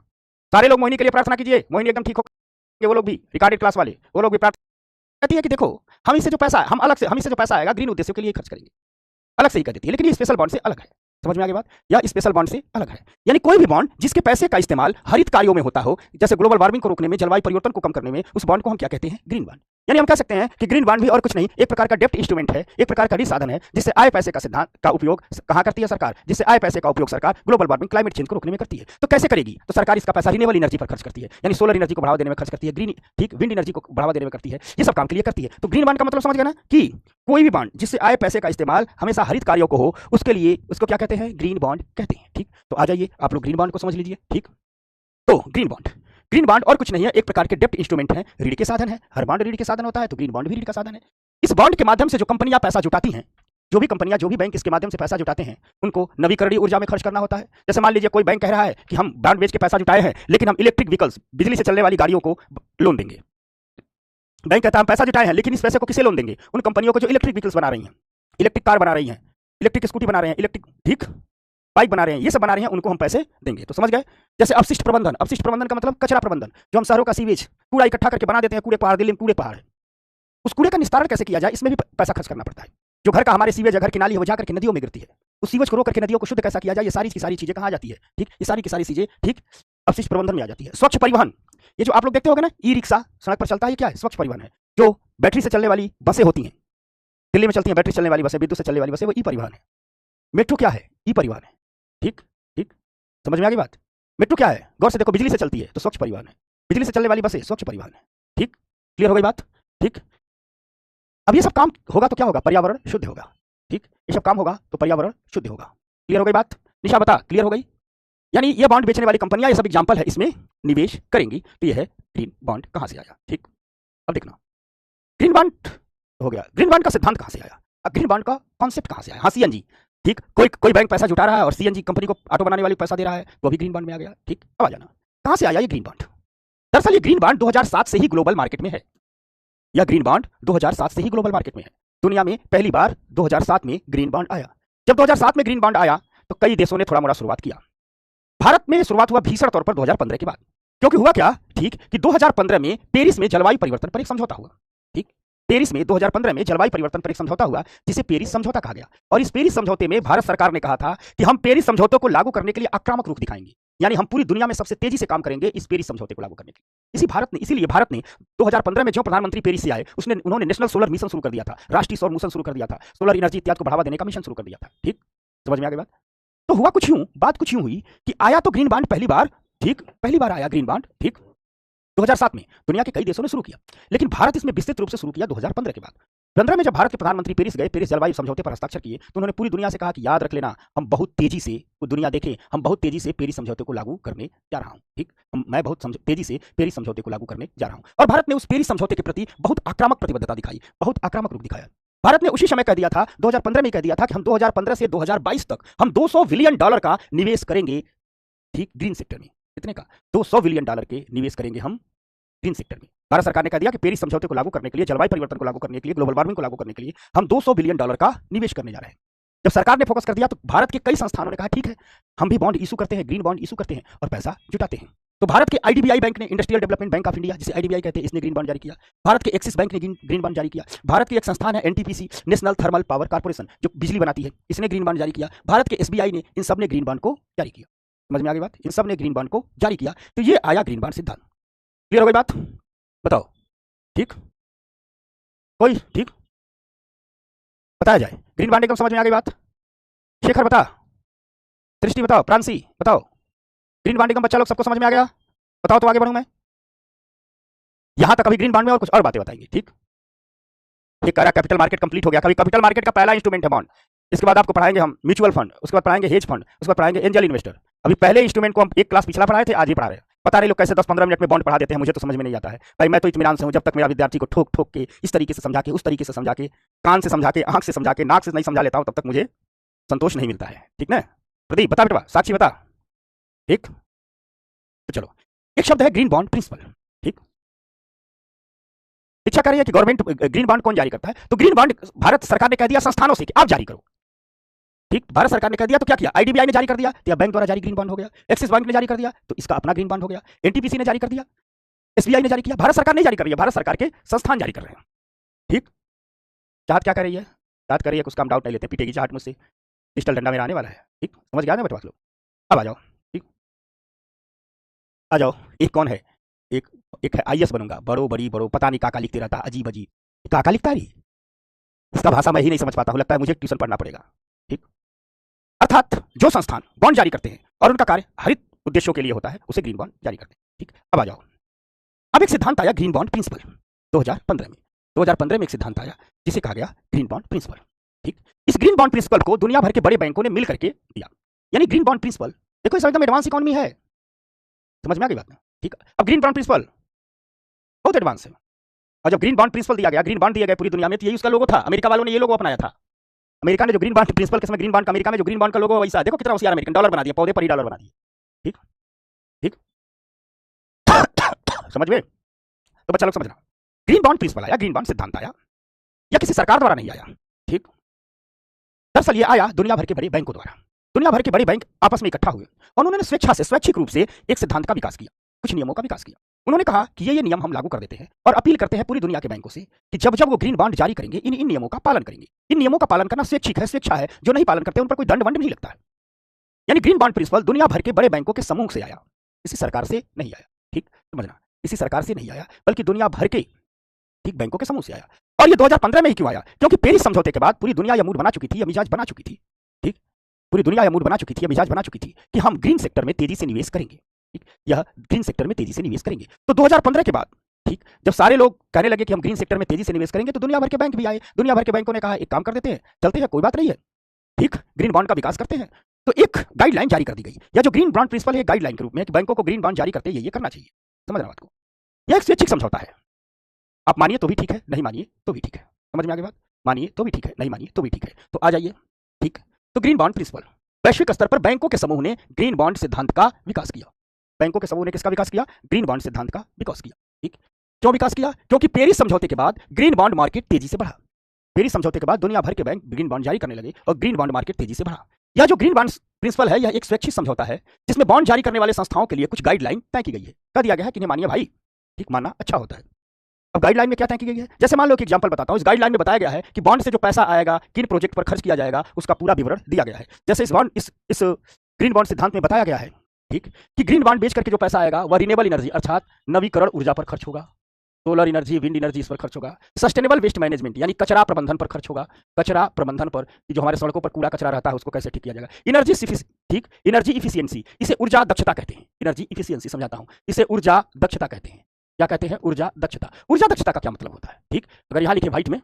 सारे लोग मोहिनी के लिए प्रार्थना कीजिए, मोहिनी एकदम ठीक हो, वो लोग भी रिकॉर्डेड क्लास वाले, वो लोग भी प्रार्थना कहती है कि देखो हम इससे जो पैसा, हम अलग से, हम इससे जो पैसा आएगा ग्रीन उद्देश्यों के लिए खर्च करेंगे, अलग से ही कर देती है, लेकिन ये स्पेशल बॉन्ड से अलग है। समझ में आ गई बात? या स्पेशल बॉन्ड से अलग है, यानी कोई भी बॉन्ड जिसके पैसे का इस्तेमाल हरित कार्यों में होता हो, जैसे ग्लोबल वार्मिंग को रोकने में, जलवायु परिवर्तन को कम करने में, उस बॉन्ड को हम क्या कहते हैं? Green bond. यानी हम कह सकते हैं कि ग्रीन बॉन्ड भी और कुछ नहीं, एक प्रकार का डेब्ट इंस्ट्रूमेंट है, एक प्रकार का ऋण साधन है, जिससे आय पैसे का सिद्धांत का उपयोग कहां करती है? सरकार। जिससे आय पैसे का उपयोग सरकार ग्लोबल वार्मिंग, क्लाइमेट चेंज को रोकने में करती है। तो कैसे करेगी? तो सरकार इसका पैसा रिन्यूएबल एनर्जी पर खर्च करती है, यानी सोलर एनर्जी को बढ़ावा देने में खर्च करती है, ग्रीन, ठीक, विंड एनर्जी को बढ़ावा देने में करती है, ये सब काम के लिए करती है। तो ग्रीन बॉन्ड का मतलब समझ गए ना कि कोई भी बॉन्ड जिससे आय पैसे का इस्तेमाल हमेशा हरित कार्यों को हो, उसके लिए उसको क्या कहते हैं? ग्रीन बॉन्ड कहते हैं, ठीक। तो आ जाइए आप लोग ग्रीन बॉन्ड को समझ लीजिए, ठीक। तो ग्रीन बॉन्ड और कुछ नहीं है, एक प्रकार के डेब्ट इंस्ट्रूमेंट है, ऋण के साधन है। हर बॉन्ड ऋण के साधन होता है, तो ग्रीन बॉन्ड भी ऋण का साधन है। इस बॉन्ड के माध्यम से जो कंपनियां पैसा जुटाती हैं, जो भी कंपनियां, जो भी बैंक इसके माध्यम से पैसा जुटाते हैं, उनको नवीकरणीय ऊर्जा में खर्च करना होता है। जैसे मान लीजिए कोई बैंक कह रहा है कि हम बॉन्ड बेच के पैसा जुटाए हैं, लेकिन हम इलेक्ट्रिक व्हीकल्स, बिजली से चलने वाली गाड़ियों को लोन देंगे। बैंक कहता है हम पैसा जुटाए हैं, लेकिन इस पैसे को किसे लोन देंगे? उन कंपनियों को जो इलेक्ट्रिक व्हीकल्स बना रही हैं, इलेक्ट्रिक कार बना रही हैं, इलेक्ट्रिक स्कूटी बना रहे हैं, इलेक्ट्रिक ठीक बाइक बना रहे हैं, ये सब बना रहे हैं, उनको हम पैसे देंगे। तो समझ गए? जैसे अपशिष्ट प्रबंधन, अपशिष्ट प्रबंधन का मतलब कचरा प्रबंधन, जो हम शहरों का सीवेज कूड़ा इकट्ठा करके बना देते हैं, कूड़े पहाड़, दिल्ली में कूड़े पहाड़ है, उस कूड़े का निस्तारण कैसे किया जाए, इसमें भी पैसा खर्च करना पड़ता है। जो घर का हमारे सीवेज है, घर की नाली है, वो जाकर के नदियों में गिरती है, उस सीवेज को रोक करके नदियों को शुद्ध कैसा किया जाए, ये सारी की सारी चीजें कहाँ आ जाती है? ठीक, ये सारी की सारी चीजें ठीक अपशिष्ट प्रबंधन में आ जाती है। स्वच्छ परिवहन, ये जो आप लोग देखते होंगे ना, ई रिक्शा सड़क पर चलता है, ये क्या है? स्वच्छ परिवहन है। जो बैटरी से चलने वाली बसें होती हैं, दिल्ली में चलती हैं बैटरी चलने वाली बसें, विद्युत से चलने वाली बसें, वो ई परिवहन है। मेट्रो क्या है? ई परिवहन है। ठीक ठीक, समझ में आ गई बात? मेट्रो क्या है? गौर से देखो, बिजली से चलती है तो स्वच्छ परिवहन है, बिजली से चलने वाली बसें स्वच्छ परिवहन है। ठीक, क्लियर हो गई बात? ठीक, अब ये सब काम होगा तो क्या होगा? पर्यावरण शुद्ध होगा। ठीक, ये सब काम होगा तो पर्यावरण शुद्ध होगा। क्लियर हो गई बात? निशा बता, क्लियर हो गई? यानी ये बॉन्ड बेचने वाली कंपनियां, ये सब एग्जांपल है, इसमें निवेश करेंगी। तो ये है ग्रीन बॉन्ड कहां से आया। ठीक, अब देखना, ग्रीन बॉन्ड हो गया, ग्रीन बॉन्ड का सिद्धांत कहां से आया, अब ग्रीन बॉन्ड का कॉन्सेप्ट कहां से आया? हाँ, सीएनजी। ठीक, कोई बैंक पैसा जुटा रहा है और सीएनजी कंपनी को ऑटो बनाने वाली पैसा दे रहा है, वो भी ग्रीन बॉन्ड में आ गया। ठीक, अब आ जाना, कहां से आया ये ग्रीन बॉन्ड? दरअसल ये ग्रीन बॉन्ड 2007 से ही ग्लोबल मार्केट में है। यह ग्रीन बॉन्ड 2007 से ही ग्लोबल मार्केट में है। दुनिया में पहली बार 2007 में ग्रीन बॉन्ड आया। जब 2007 में ग्रीन बॉन्ड आया तो कई देशों ने थोड़ा मोड़ा शुरुआत किया। भारत में शुरुआत हुआ भीषण तौर पर 2015 के बाद। क्योंकि हुआ क्या, ठीक, कि 2015 में पेरिस में जलवायु परिवर्तन पर एक समझौता हुआ। ठीक, पेरिस में 2015 में जलवायु परिवर्तन पर एक समझौता हुआ, जिसे पेरिस समझौता कहा गया। और इस पेरिस समझौते में भारत सरकार ने कहा था कि हम पेरिस समझौते को लागू करने के लिए आक्रामक रुख दिखाएंगे, यानी हम पूरी दुनिया में सबसे तेजी से काम करेंगे इस पेरिस समझौते को लागू करने के लिए। इसीलिए भारत ने 2015 में जो प्रधानमंत्री पेरिस से आए, उन्होंने नेशनल सोलर मिशन शुरू कर दिया था, राष्ट्रीय सौर मिशन शुरू कर दिया था, सोलर एनर्जी इत्यादि को बढ़ावा देने का मिशन शुरू कर दिया था। ठीक, समझ में आ गई बात? तो हुआ कुछ यूं, बात कुछ यूं हुई कि आया तो ग्रीन बॉन्ड पहली बार, ठीक, पहली बार आया ग्रीन बॉन्ड, ठीक, 2007 में। दुनिया के कई देशों ने शुरू किया, लेकिन भारत इसमें विस्तृत रूप से शुरू किया 2015 के बाद। 15 में जब भारत के प्रधानमंत्री पेरिस गए, पेरिस जलवायु समझौते पर हस्ताक्षर किए, तो उन्होंने पूरी दुनिया से कहा कि याद रख लेना, हम बहुत तेजी से, दुनिया देखे, हम बहुत तेजी से पेरिस समझौते को लागू करने जा रहा हूं। ठीक, मैं बहुत तेजी से पेरिस समझौते को लागू करने जा रहा हूं। और भारत ने उस पेरिस समझौते के प्रति बहुत आक्रामक प्रतिबद्धता दिखाई, बहुत आक्रामक रूप दिखाया। भारत ने उसी समय कह दिया था, 2015 में कह दिया था कि हम 2015 से 2022 तक हम $200 बिलियन का निवेश करेंगे, ठीक, ग्रीन सेक्टर में। कितने का? $200 बिलियन के निवेश करेंगे हम ग्रीन सेक्टर में। भारत सरकार ने कह दिया कि पेरिस समझौते को लागू करने के लिए, जलवायु परिवर्तन को लागू करने के लिए, ग्लोबल वार्मिंग को लागू करने के लिए हम $200 बिलियन का निवेश करने जा रहे हैं। जब सरकार ने फोकस कर दिया तो भारत के कई संस्थानों ने कहा ठीक है, हम भी बॉन्ड इशू करते हैं, ग्रीन बॉन्ड इशू करते हैं और पैसा जुटाते हैं। तो भारत के आईडीबीआई बैंक ने, industrial development bank of India, जिसे आईडीबीआई कहते हैं, इसने ग्रीन बॉन्ड जारी किया। भारत के एक्सिस बैंक ने ग्रीन बॉन्ड जारी किया। भारत की एक संस्थान है NTPC, national thermal power corporation, जो बिजली बनाती है, इसने ग्रीन बॉन्ड जारी किया। भारत के एसबीआई ने, इन सब ने ग्रीन बॉन्ड को जारी किया। समझ में आ गई बात? इन सब ने ग्रीन बॉन्ड को जारी किया, तो ये आया ग्रीन बॉन्ड सिद्धांत। क्लियर हो गई बात? बताओ, ठीक, कोई ठीक बताया जाए? ग्रीन बॉन्ड एकदम समझ में आ गई बात? शेखर बता, सृष्टि बताओ, प्रांसी बताओ, ग्रीन बॉन्ड एकदम बच्चा लोग सबको समझ में आ गया? बताओ तो आगे बढ़ूं मैं। यहां तक अभी ग्रीन बॉन्ड में और कुछ और बातें बताएंगे। ठीक, ये करा कैपिटल मार्केट कंप्लीट हो गया। कभी कैपिटल मार्केट का पहला इंस्ट्रूमेंट है बॉन्ड। इसके बाद आपको पढ़ाएंगे हम म्यूचुअल फंड, उसके बाद पढ़ाएंगे हेज फंड, उसके बाद पढ़ाएंगे एंजल इन्वेस्टर। अभी पहले इंस्ट्रूमेंट को हम एक क्लास पिछला पढ़ाए थे, आज ही पढ़ा रहे हैं। पता नहीं लोग कैसे 10-15 मिनट में बॉन्ड पढ़ा देते हैं, मुझे तो समझ में नहीं आता है भाई। मैं तो इत्मीनान से हूं, जब तक मेरा विद्यार्थी को ठोक ठोक के, इस तरीके से समझा के, उस तरीके से समझा के, कान से समझा के, आंख से समझा के, नाक से नहीं समझा लेता हूं, तब तक मुझे संतोष नहीं मिलता है। ठीक ना? प्रदीप बता बेटा, साक्षी बता। ठीक, तो चलो, एक शब्द है ग्रीन बॉन्ड प्रिंसिपल। ठीक, इच्छा कर रही है कि गवर्नमेंट ग्रीन बॉन्ड कौन जारी करता है? तो ग्रीन बॉन्ड भारत सरकार ने कह दिया संस्थानों से कि आप जारी करो। ठीक, भारत सरकार ने कह दिया तो क्या किया? आईडीबीआई ने जारी कर दिया तो यह बैंक द्वारा जारी ग्रीन बॉन्ड हो गया। एक्सिस बैंक ने जारी कर दिया तो इसका अपना ग्रीन बॉन्ड हो गया। एनटीपीसी ने जारी कर दिया, एसबीआई ने जारी किया। भारत सरकार नहीं जारी कर रही है, भारत सरकार के संस्थान जारी कर रहे हैं। ठीक, चाहत क्या कर रही है? चाहत कर रही है, कुछ काम डाउट नहीं लेते, पीटेगी चाहत मुझसे, पिस्टल डंडा मेरा आने वाला है। ठीक, समझ गया ना बेटा लोग? अब आ जाओ, ठीक, आ जाओ। एक कौन है? एक है आईएएस बनूंगा, बड़ो बड़ी बड़ो, पता नहीं काका लिखते रहता, अजीब अजीब काका लिखता है। इसका भाषा मैं ही नहीं समझ पाता हूं, लगता है मुझे ट्यूशन पढ़ना पड़ेगा। ठीक, अर्थात जो संस्थान बॉन्ड जारी करते हैं और उनका कार्य हरित उद्देश्यों के लिए होता है, उसे ग्रीन बॉन्ड जारी करते हैं। ठीक, अब आ जाओ। अब एक सिद्धांत आया ग्रीन बॉन्ड प्रिंसिपल 2015 में। 2015 में एक सिद्धांत आया जिसे कहा गया ग्रीन बॉन्ड प्रिंसिपल। ठीक, इस ग्रीन बॉन्ड प्रिंसिपल को दुनिया भर के बड़े बैंकों ने मिल करके दिया। यानी ग्रीन बॉन्ड प्रिंसिपल, देखो इस एकदम एडवांस इकोनॉमी है, समझ में आ गई बात में? ठीक। अब ग्रीन बॉन्ड प्रिंसिपल बहुत एडवांस है, और जब ग्रीन बॉन्ड प्रिंसिपल दिया गया, ग्रीन बॉन्ड दिया गया पूरी दुनिया में, तो यही उसका लोगो था। अमेरिका वालों ने ये लोगो अपनाया था। अमेरिका ने जो ग्रीन बॉन्ड प्रिंसिपल के समय ग्रीन बॉन्ड अमेरिका में जो ग्रीन बॉन्ड का लोगो वैसा, देखो कितना होशियार अमेरिकन, डॉलर बना दिया, पौधे पर ही डॉलर बना दिए। ठीक ठीक समझ में? तो बच्चा लोग समझना, ग्रीन बॉन्ड प्रिंसिपल आया, ग्रीन बॉन्ड सिद्धांत आया, या किसी सरकार द्वारा नहीं आया। ठीक, दरअसल ये आया दुनिया भर के बड़े बैंकों द्वारा। दुनिया भर के बड़े बैंक आपस में इकट्ठा हुए और उन्होंने स्वेच्छा से, स्वैच्छिक रूप से एक सिद्धांत का विकास किया, कुछ नियमों का विकास किया। उन्होंने कहा कि ये नियम हम लागू कर देते हैं और अपील करते हैं पूरी दुनिया के बैंकों से कि जब जब वो ग्रीन बॉन्ड जारी करेंगे, इन नियमों का पालन करेंगे। इन नियमों का पालन करना स्वैच्छिक है, स्वेच्छा है, जो नहीं पालन करते उन पर कोई दंड वंड नहीं लगता है। यानी ग्रीन बॉन्ड प्रिंसिपल दुनिया भर के बड़े बैंकों के समूह से आया, किसी सरकार से नहीं आया। ठीक समझना, किसी सरकार से नहीं आया, बल्कि दुनिया भर के ठीक बैंकों के समूह से आया। और ये 2015 में ही क्यों आया? क्योंकि पेरिस समझौते के बाद पूरी दुनिया यह मूड बना चुकी थी, यह मिजाज बना चुकी थी। ठीक, पूरी दुनिया यह मूड बना चुकी थी, यह मिजाज बना चुकी थी कि हम ग्रीन सेक्टर में तेजी से निवेश करेंगे। ठीक, यह ग्रीन सेक्टर में तेजी से निवेश करेंगे। तो 2015 के बाद ठीक, जब सारे लोग कहने लगे कि हम ग्रीन सेक्टर में तेजी से निवेश करेंगे, तो दुनिया भर के बैंक भी आए। दुनिया भर के बैंकों ने कहा एक काम कर देते हैं, चलते हैं, कोई बात नहीं है, ठीक, ग्रीन बॉन्ड का विकास करते हैं। तो एक गाइडलाइन जारी कर दी गई, या जो ग्रीन बॉन्ड प्रिंसिपल है गाइडलाइन के रूप में कि बैंकों को ग्रीन बॉन्ड जारी करते ये करना चाहिए। समझना बात को, यह एक स्वैच्छिक समझौता है। आप मानिए तो भी ठीक है, नहीं मानिए तो भी ठीक है। समझ में आ गई बात? मानिए तो भी ठीक है, नहीं मानिए तो भी ठीक है। तो आ जाइए। ठीक, तो ग्रीन बॉन्ड प्रिंसिपल, वैश्विक स्तर पर बैंकों के समूह ने ग्रीन बॉन्ड सिद्धांत का विकास किया। बैंकों के समूह ने किसका विकास किया? ग्रीन बॉन्ड सिद्धांत का विकास किया। ठीक, क्यों विकास किया? क्योंकि पेरिस समझौते के बाद ग्रीन बॉन्ड मार्केट तेजी से बढ़ा। पेरिस समझौते के बाद दुनिया भर के बैंक ग्रीन बॉन्ड जारी करने लगे और ग्रीन बॉन्ड मार्केट तेजी से बढ़ा। यह जो ग्रीन बॉन्ड प्रिंसिपल है, यह एक स्वैच्छिक समझौता है जिसमें बॉन्ड जारी करने वाले संस्थाओं के लिए कुछ गाइडलाइन तय की गई है। कह दिया गया है कि नहीं मानिए भाई, ठीक, मानना अच्छा होता है। अब गाइडलाइन में क्या तय की गई है? जैसे मान लो कि एग्जांपल बताता हूं, इस गाइडलाइन में बताया गया है कि बॉन्ड से जो पैसा आएगा, किन प्रोजेक्ट पर खर्च किया जाएगा, उसका पूरा विवरण दिया गया है। जैसे इस ग्रीन बॉन्ड सिद्धांत में बताया गया है, ठीक, कि ग्रीन बॉन्ड बेच करके जो पैसा आएगा वह रिन्यूएबल एनर्जी अर्थात नवीकरण ऊर्जा पर खर्च होगा, सोलर एनर्जी, विंड एनर्जी, इस पर खर्च होगा। सस्टेनेबल वेस्ट मैनेजमेंट यानी कचरा प्रबंधन पर खर्च होगा, कचरा प्रबंधन पर, कि जो हमारे सड़कों पर कूड़ा कचरा रहता है उसको कैसे ठीक किया जाएगा। ठीक, एनर्जी इफिशियंसी, इसे ऊर्जा दक्षता कहते हैं। एनर्जी इफिशियंसी समझाता हूं, इसे ऊर्जा दक्षता कहते हैं। क्या कहते हैं? ऊर्जा दक्षता। ऊर्जा दक्षता का क्या मतलब होता है? ठीक, अगर यहां लिखे व्हाइट में,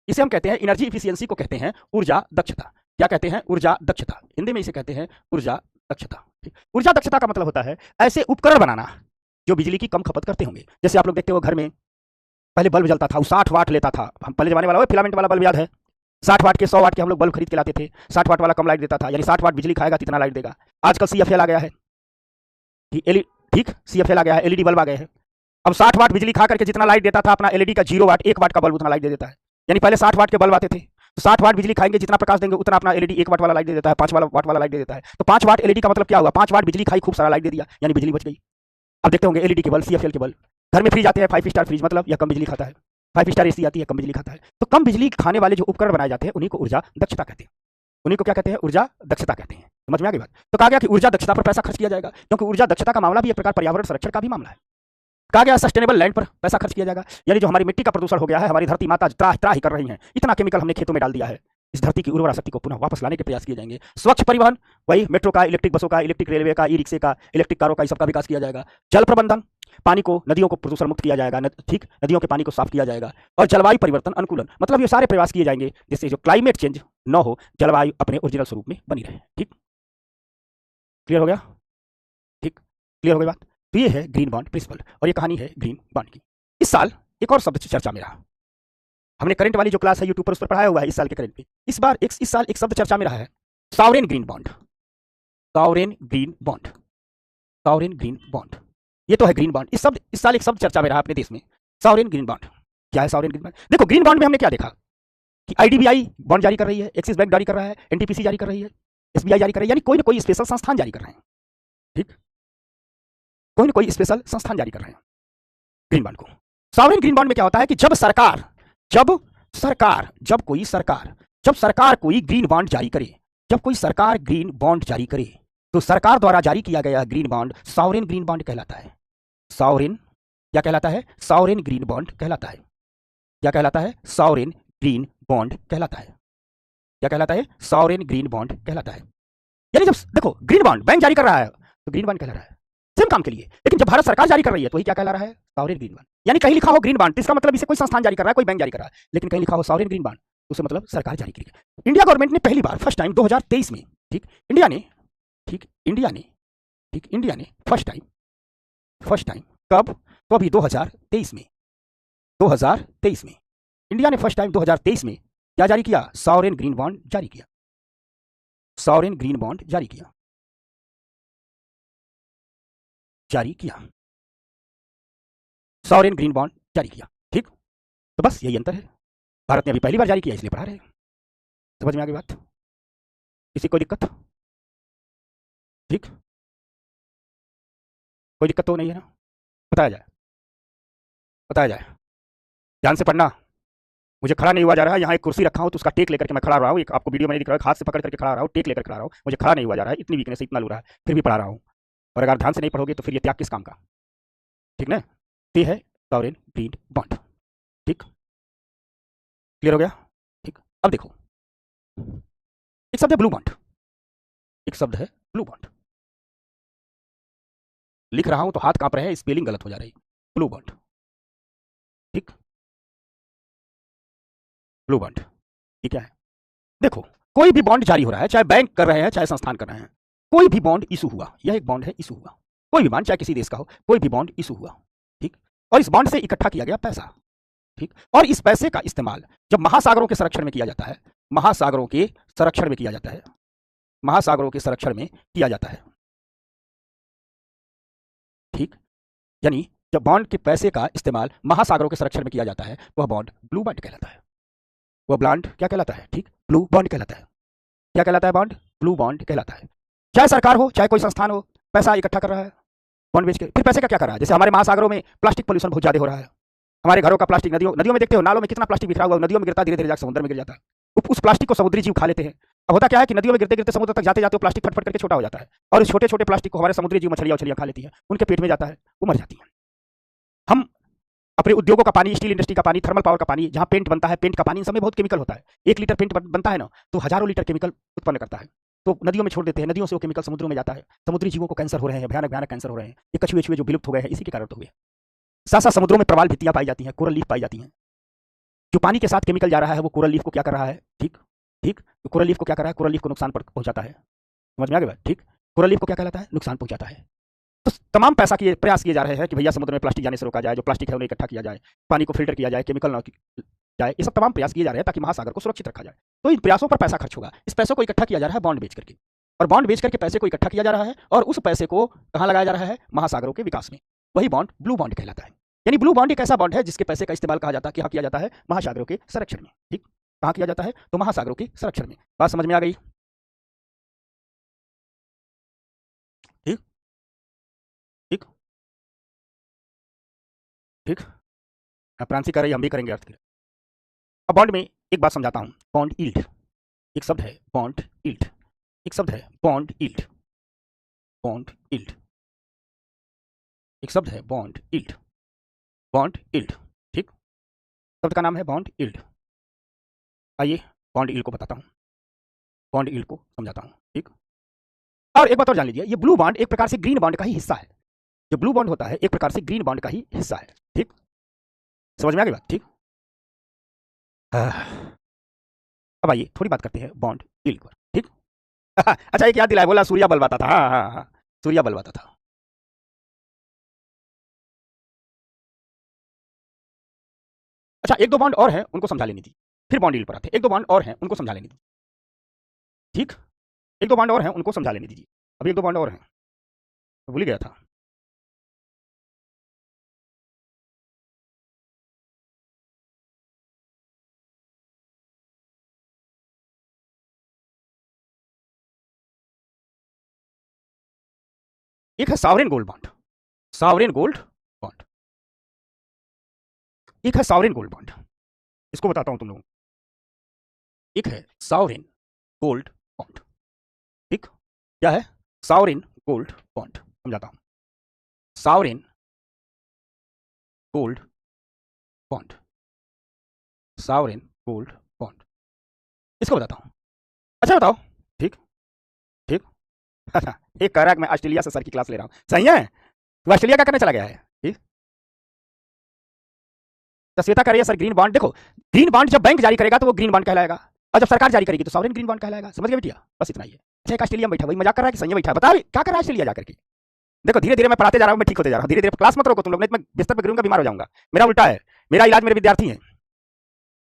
इसे हम कहते हैं एनर्जी इफिशियंसी को कहते हैं ऊर्जा दक्षता। क्या कहते हैं? ऊर्जा दक्षता। हिंदी में इसे कहते हैं ऊर्जा दक्षता। ठीक, ऊर्जा दक्षता का मतलब होता है ऐसे उपकरण बनाना जो बिजली की कम खपत करते होंगे। जैसे आप लोग देखते हो घर में पहले बल्ब जलता था, वो 60 वाट लेता था। हम पहले जमाने वाला फिलामेंट वाला बल्ब याद है? 60 वाट के, 100 वाट के हम लोग बल्ब खरीद के लाते थे। 60 वाट वाला कम लाइट देता था, यानी 60 वाट बिजली खाएगा कितना लाइट देगा। आजकल CFL आ गया है, ठीक, CFL आ गया है, LED बल्ब आ गए हैं। अब 60 वाट बिजली खा करके जितना लाइट देता था अपना LED का 0 वाट 1 वाट का बल्ब उतना लाइट दे देता है। यानी पहले 60 वाट के बल्ब आते थे, तो 60 वाट बिजली खाएंगे, जितना प्रकाश देंगे उतना अपना LED 1 वाट वाला लाइट दे देता है, 5 वाट वाला लाइट दे देता है। तो 5 वाट LED का मतलब क्या हुआ? 5 वाट बिजली खाई, खूब सारा लाइट दे दिया, यानी बिजली बच गई। अब देखते होंगे LED के बल्ब, CFL के बल्ब। घर में फ्रिज आते हैं, 5 स्टार फ्रिज, मतलब यह कम बिजली खाता है। 5 स्टार AC आती है, कम बिजली खाता है। तो कम बिजली खाने वाले जो उपकरण बनाए जाते हैं उन्हीं को ऊर्जा दक्षता कहते हैं। उन्हीं को क्या कहते हैं? ऊर्जा दक्षता कहते हैं। समझ में आ गई बात? तो कहा गया कि ऊर्जा दक्षता पर पैसा खर्च किया जाएगा, क्योंकि ऊर्जा दक्षता का मामला भी एक प्रकार पर्यावरण संरक्षण का भी मामला है। कहा गया सस्टेनेबल लैंड पर पैसा खर्च किया जाएगा, यानी जो हमारी मिट्टी का प्रदूषण हो गया है, हमारी धरती माता त्राही कर रही है, इतना केमिकल हमने खेतों में डाल दिया है, इस धरती की उर्वरा शक्ति को पुनः वापस लाने के प्रयास किए जाएंगे। स्वच्छ परिवहन, वही मेट्रो का, इलेक्ट्रिक बसों का, इलेक्ट्रिक रेलवे का, ई रिक्शे का, इलेक्ट्रिक कारों का, इस सबका विकास किया जाएगा। जल प्रबंधन, पानी को, नदियों को प्रदूषण मुक्त किया जाएगा, ठीक, नदियों के पानी को साफ किया जाएगा। और जलवायु परिवर्तन अनुकूलन, मतलब ये सारे प्रयास किए जाएंगे जिससे जो क्लाइमेट चेंज न हो, जलवायु अपने ओरिजिनल स्वरूप में बनी रहे। ठीक, क्लियर हो गया? ठीक, क्लियर हो गई बात? तो ये है ग्रीन बॉन्ड प्रिंसिपल और ये कहानी है ग्रीन बॉन्ड की। इस साल एक और शब्द चर्चा में रहा। हमने करंट वाली जो क्लास है यूट्यूब पर, उस पर पढ़ाया हुआ है इस साल के करंट पे। इस साल एक शब्द चर्चा में रहा है, sovereign green bond. Sovereign green bond, sovereign green bond, ये तो है ग्रीन बॉन्ड। इस साल एक शब्द चर्चा में रहा अपने देश में, सॉवरेन ग्रीन बॉन्ड। क्या है सॉवरेन ग्रीन बॉन्ड? देखो, ग्रीन बॉन्ड में हमने क्या देखा कि IDBI बॉन्ड जारी कर रही है, एक्सिस बैंक जारी कर रहा है, NTPC जारी कर रही है, SBI जारी कर रही है, यानी कोई ना कोई स्पेशल संस्थान जारी कर रहे हैं। ठीक, कोई ना कोई स्पेशल संस्थान जारी कर रहे हैं ग्रीन बॉन्ड को। सॉवरेन ग्रीन बॉन्ड में क्या होता है कि जब सरकार कोई ग्रीन बॉन्ड जारी करे, जब कोई सरकार ग्रीन बॉन्ड जारी करे, तो सरकार द्वारा जारी किया गया green bond sovereign green bond कहलाता है। सॉवरेन क्या कहलाता है? सॉवरेन ग्रीन बॉन्ड कहलाता है। क्या कहलाता है? सॉवरेन ग्रीन बॉन्ड कहलाता है। क्या कहलाता है? सॉवरेन ग्रीन बॉन्ड कहलाता है। यानी जब देखो ग्रीन बॉन्ड बैंक जारी कर रहा है तो ग्रीन बॉन्ड कहला रहा है, सेम काम के लिए। लेकिन जब भारत सरकार जारी कर रही है तो वही क्या कहला रहा है? Sovereign green bond. यानी कहीं लिखा हो ग्रीन बॉन्ड तो इसका मतलब इसे कोई संस्थान जारी कर रहा है, कोई बैंक जारी कर रहा है, लेकिन कहीं लिखा हो सॉवरेन ग्रीन बॉन्ड तो उससे मतलब सरकार जारी करेगी। इंडिया गवर्नमेंट ने पहली बार फर्स्ट टाइम 2023 में, इंडिया ने फर्स्ट टाइम फर्स्ट टाइम कब? तो अभी 2023 में, 2023 में इंडिया ने फर्स्ट टाइम 2023 में क्या जारी किया? सॉवरेन ग्रीन बॉन्ड जारी किया। सॉवरेन ग्रीन बॉन्ड जारी किया, जारी किया, सॉवरेन ग्रीन बॉन्ड जारी किया। ठीक, तो बस यही अंतर है। भारत ने अभी पहली बार जारी किया इसलिए पढ़ा रहे। समझ में आ गई बात? किसी कोई दिक्कत? ठीक, कोई दिक्कत तो नहीं है ना? बताया जाए, बताया जाए, ध्यान से पढ़ना। मुझे खड़ा नहीं हुआ जा रहा है। यहाँ एक कुर्सी रखा हूँ तो उसका टेक लेकर के मैं खड़ा रहा हूँ। एक आपको वीडियो में नहीं दिख रहा है, हाथ से पकड़ करके खड़ा रहा हूँ, टेक लेकर खड़ा रहा हूँ। मुझे खड़ा नहीं हुआ जा रहा है, इतनी वीकनेस, इतना लू रहा है, फिर भी पढ़ा रहा हूँ। और अगर ध्यान से नहीं पढ़ोगे तो फिर ये त्याग किस काम का? ठीक ना? ये है सॉवरेन ग्रीन बॉन्ड। ठीक, क्लियर हो गया? ठीक, अब देखो, एक शब्द है ब्लू बॉन्ड, एक शब्द है ब्लू बॉन्ड। लिख रहा हूं तो हाथ कांप रहे हैं, स्पेलिंग गलत हो जा रही है। ब्लू बॉन्ड, ठीक, ब्लू बॉन्ड ये क्या है? देखो, कोई भी बॉन्ड जारी हो रहा है, चाहे बैंक कर रहे हैं चाहे संस्थान कर रहे हैं, कोई भी बॉन्ड इशू हुआ, यह एक बॉन्ड है, इशू हुआ। कोई भी बॉन्ड, चाहे किसी देश का हो, कोई भी बॉन्ड इशू हुआ, ठीक, और इस बॉन्ड से इकट्ठा किया गया पैसा, ठीक, और इस पैसे का इस्तेमाल जब महासागरों के संरक्षण में किया जाता है, महासागरों के संरक्षण में किया जाता है, महासागरों के संरक्षण में किया जाता है, ठीक, यानी जब बॉन्ड के पैसे का इस्तेमाल महासागरों के संरक्षण में किया जाता है, वह बॉन्ड ब्लू बॉन्ड कहलाता है। वह बॉन्ड क्या कहलाता है? ठीक, ब्लू बॉन्ड कहलाता है। क्या कहलाता है? बॉन्ड ब्लू बॉन्ड कहलाता है। चाहे सरकार हो चाहे कोई संस्थान हो, पैसा इकट्ठा कर रहा है बॉन्ड बेच के, फिर पैसे का क्या कर रहा है? जैसे हमारे महासागरों में प्लास्टिक पोल्यूशन बहुत ज्यादा हो रहा है, हमारे घरों का प्लास्टिक, नदियों में देखते हो, नालों में कितना प्लास्टिक बिखरा हुआ, नदियों में गिरता, धीरे धीरे जाकर समुद्र में गिर जाता है। उस प्लास्टिक को समुद्री जीव खा लेते हैं। अब होता क्या है कि नदियों में गिरते गिरते समुद्र तक जाते जाते प्लास्टिक फट करके छोटा हो जाता है, और इस छोटे छोटे प्लास्टिक को हमारे समुद्री जीव मछलियां खा लेती है, उनके पेट में जाता है, वो मर जाती है। हम अपने उद्योगों का पानी, स्टील इंडस्ट्री का पानी, थर्मल पावर का पानी, जहां पेंट बनता है, पेंट का पानी, इन सब में बहुत केमिकल होता है। 1 लीटर पेंट बनता है ना, तो हजारों लीटर केमिकल उत्पन्न करता है, तो नदियों में छोड़ देते हैं, नदियों से वो केमिकल समुद्रों में जाता है, समुद्री जीवों को कैंसर हो रहे हैं, भयानक भयानक कैंसर हो रहे हैं। ये कछुए छुए जो विलुप्त हो गए हैं, इसी के कारण तो हुए। साथ साथ समुद्रों में प्रवाल भित्तियां पाई जाती हैं, कोरल लीफ पाई जाती हैं। जो पानी के साथ केमिकल जा रहा है वो कोरल लीफ को क्या कर रहा है? ठीक, ठीक, तो कोरल लीफ को क्या कर रहा है? कोरल लीफ को नुकसान पहुंचाता है। समझ में आ गया? ठीक, कोरल लीफ को क्या कहलाता है? नुकसान पहुंचाता है। तो तमाम प्रयास किए जा रहे हैं कि भैया समुद्र में प्लास्टिक जाने से रोका जाए, जो प्लास्टिक है उन्हें इकट्ठा किया जाए, पानी को फिल्टर किया जाए, केमिकल ना जाए, ये सब तमाम प्रयास किए जा रहे हैं ताकि महासागर को सुरक्षित रखा जाए। तो इन प्रयासों पर पैसा खर्च होगा, इस पैसों को इकट्ठा किया जा रहा है बॉन्ड बेच करके, और बॉन्ड बेच करके पैसे को इकट्ठा किया जा रहा है, और उस पैसे को कहां लगाया जा रहा है? महासागरों के विकास में। वही बॉन्ड ब्लू बॉन्ड कहलाता है। यानी ब्लू बॉन्ड एक ऐसा बॉन्ड है जिसके पैसे का इस्तेमाल कहा जाता है, क्या किया जाता है? महासागरों के संरक्षण में। ठीक, कहां किया जाता है? तो महासागरों के संरक्षण में। बात समझ में आ गई? ठीक, ठीक, ठीक, प्रांसी कर रही, हम भी करेंगे अर्थ के। अब बॉन्ड में एक बात समझाता हूं, बॉन्ड यील्ड एक शब्द है, बॉन्ड यील्ड एक शब्द है, बॉन्ड यील्ड, बॉन्ड यील्ड एक शब्द है, बॉन्ड यील्ड, बॉन्ड यील्ड, ठीक, शब्द का नाम है बॉन्ड यील्ड। आइए बॉन्ड यील्ड को बताता हूं, बॉन्ड यील्ड को समझाता हूं। ठीक, और एक बात और जान लीजिए, ये ब्लू बॉन्ड एक प्रकार से ग्रीन बॉन्ड का ही हिस्सा है। जो ब्लू बॉन्ड होता है एक प्रकार से ग्रीन बॉन्ड का ही हिस्सा है। ठीक, समझ में आ गई बात? ठीक, अब आइए थोड़ी बात करते हैं बॉन्ड यील्ड पर। ठीक, अच्छा एक याद दिलाया, बोला सूर्या बलवाता था। हाँ हाँ हाँ, सूर्या बलवाता था। अच्छा एक दो बॉन्ड और हैं, उनको समझा लेनी थी, फिर बॉन्ड यील्ड पर आते हैं। एक दो बॉन्ड और हैं, उनको समझा लेनी थी। ठीक, एक दो बॉन्ड और हैं, उनको समझा लेनी दीजिए। अभी एक दो बॉन्ड और हैं, भूल ही गया था। एक है sovereign gold bond, sovereign gold bond, एक है सॉवरेन गोल्ड बॉन्ड, इसको बताता हूं तुम लोगों को। एक है सॉवरेन गोल्ड बॉन्ड। ठीक, क्या है? सॉवरेन गोल्ड बॉन्ड, समझाता हूं। Sovereign gold bond, sovereign gold bond, इसको बताता हूं। अच्छा बताओ। ठीक, ठीक, एक कह रहा है कि मैं ऑस्ट्रेलिया से सर की क्लास ले रहा हूं। सही है, तो ऑस्ट्रेलिया क्या करने चला गया है? ठीक, तो श्वेता कह रही है सर ग्रीन बॉन्ड, देखो ग्रीन बॉन्ड जब बैंक जारी करेगा तो वो ग्रीन बॉन्ड कहलाएगा, और जब सरकार जारी करेगी तो सॉवरेन ग्रीन बॉन्ड कहलाएगा। समझ गए बेटिया? बस इतना ही है। अच्छा एक ऑस्ट्रेलिया में बैठा, वही मजाक कर रहा है कि सही बैठा है, बता क्या कर रहा है ऑस्ट्रेलिया जाकर के? देखो धीरे धीरे मैं पढ़ाते जा रहा हूँ, मैं ठीक होते जा रहा हूँ, धीरे धीरे क्लास मत रोको तुम लोग, नहीं तो मैं बिस्तर पर गिरूंगा, बीमार हो जाऊंगा। मेरा उल्टा है, मेरा इलाज मेरे विद्यार्थी हैं।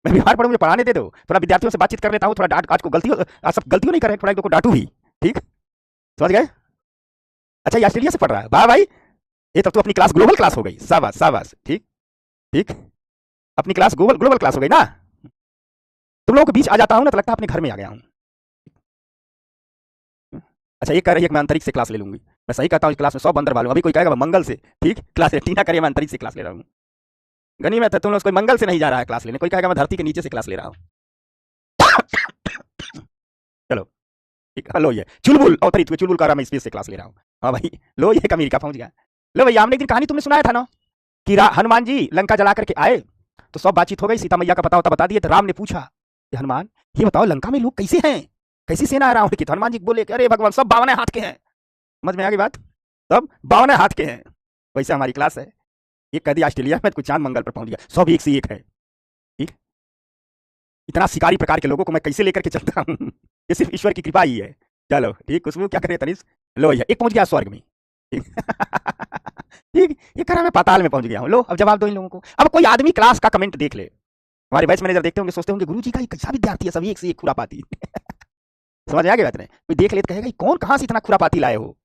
मैं बीमार पड़ूँ, मुझे पढ़ाने दे दो, थोड़ा विद्यार्थियों से बातचीत कर लेता हूँ, थोड़ा डांट, आज को गलती सब गलतियों नहीं करे, थोड़ा एक दो को डांटू भी, ठीक, समझ गए? अच्छा ये ऑस्ट्रेलिया से पढ़ रहा है, वाह भाई, ये तब तो अपनी क्लास ग्लोबल क्लास हो गई, शाबाश शाबाश, ठीक ठीक, अपनी क्लास ग्लोबल ग्लोबल क्लास हो गई ना। तुम लोगों के बीच आ जाता हूँ ना तो लगता है अपने घर में आ गया हूँ। अच्छा ये कह रही है कि मैं अंतरिक्ष से क्लास ले लूंगी, मैं सही कहता हूँ, क्लास में 100 बंदर वालों, अभी कोई कहेगा मंगल से, ठीक, क्लास टीना करिए मैं अंतरिक्ष से क्लास ले रहा हूँ। गनीमत है तुम लोग, कोई मंगल से नहीं जा रहा है क्लास लेने, कोई कहेगा मैं धरती के नीचे से क्लास ले रहा हूँ। चलो ठीक, लो ये चुलबुल अवतरित हुए, चुलबुल कह रहा मैं स्पेस से क्लास ले रहा हूँ। हाँ भाई लो, ये अमेरिका पहुंच गया। लो भैया, हमने एक दिन कहानी तुमने सुनाया था ना कि हनुमान जी लंका जला करके आए, तो सब बातचीत हो गई, सीता मैया का पता होता बता दिए, तो राम ने पूछा कि हनुमान ये बताओ लंका में लोग कैसे हैं, कैसी सेना है रावण की? तो हनुमान जी बोले कि अरे भगवान सब 52 हाथ के हैं। समझ में आ गई बात? सब 52 हाथ के हैं। वैसे हमारी क्लास है, ये कह दिया ऑस्ट्रेलिया में कुछ चांद मंगल पर पहुंच गया, सब एक से एक है, ठीक। इतना शिकारी प्रकार के लोगों को मैं कैसे लेकर के चलता हूँ, ये सिर्फ ईश्वर की कृपा ही है। चलो ठीक, खुशबू क्या करे तनिष, लो ये एक पहुंच गया स्वर्ग में, ठीक। ठीक, ये कह रहा मैं पाताल में पहुंच गया हूँ। लो अब जवाब दो इन लोगों को। अब कोई आदमी क्लास का कमेंट देख ले, हमारे बैच मैनेजर देखते होंगे, सोचते होंगे गुरु जी का कैसा विद्यार्थी है, सभी एक से एक खुरापाती। समझ आ गई बात? नहीं कोई देख ले तो कहेगा कौन कहां से इतना खुरापाती लाए हो,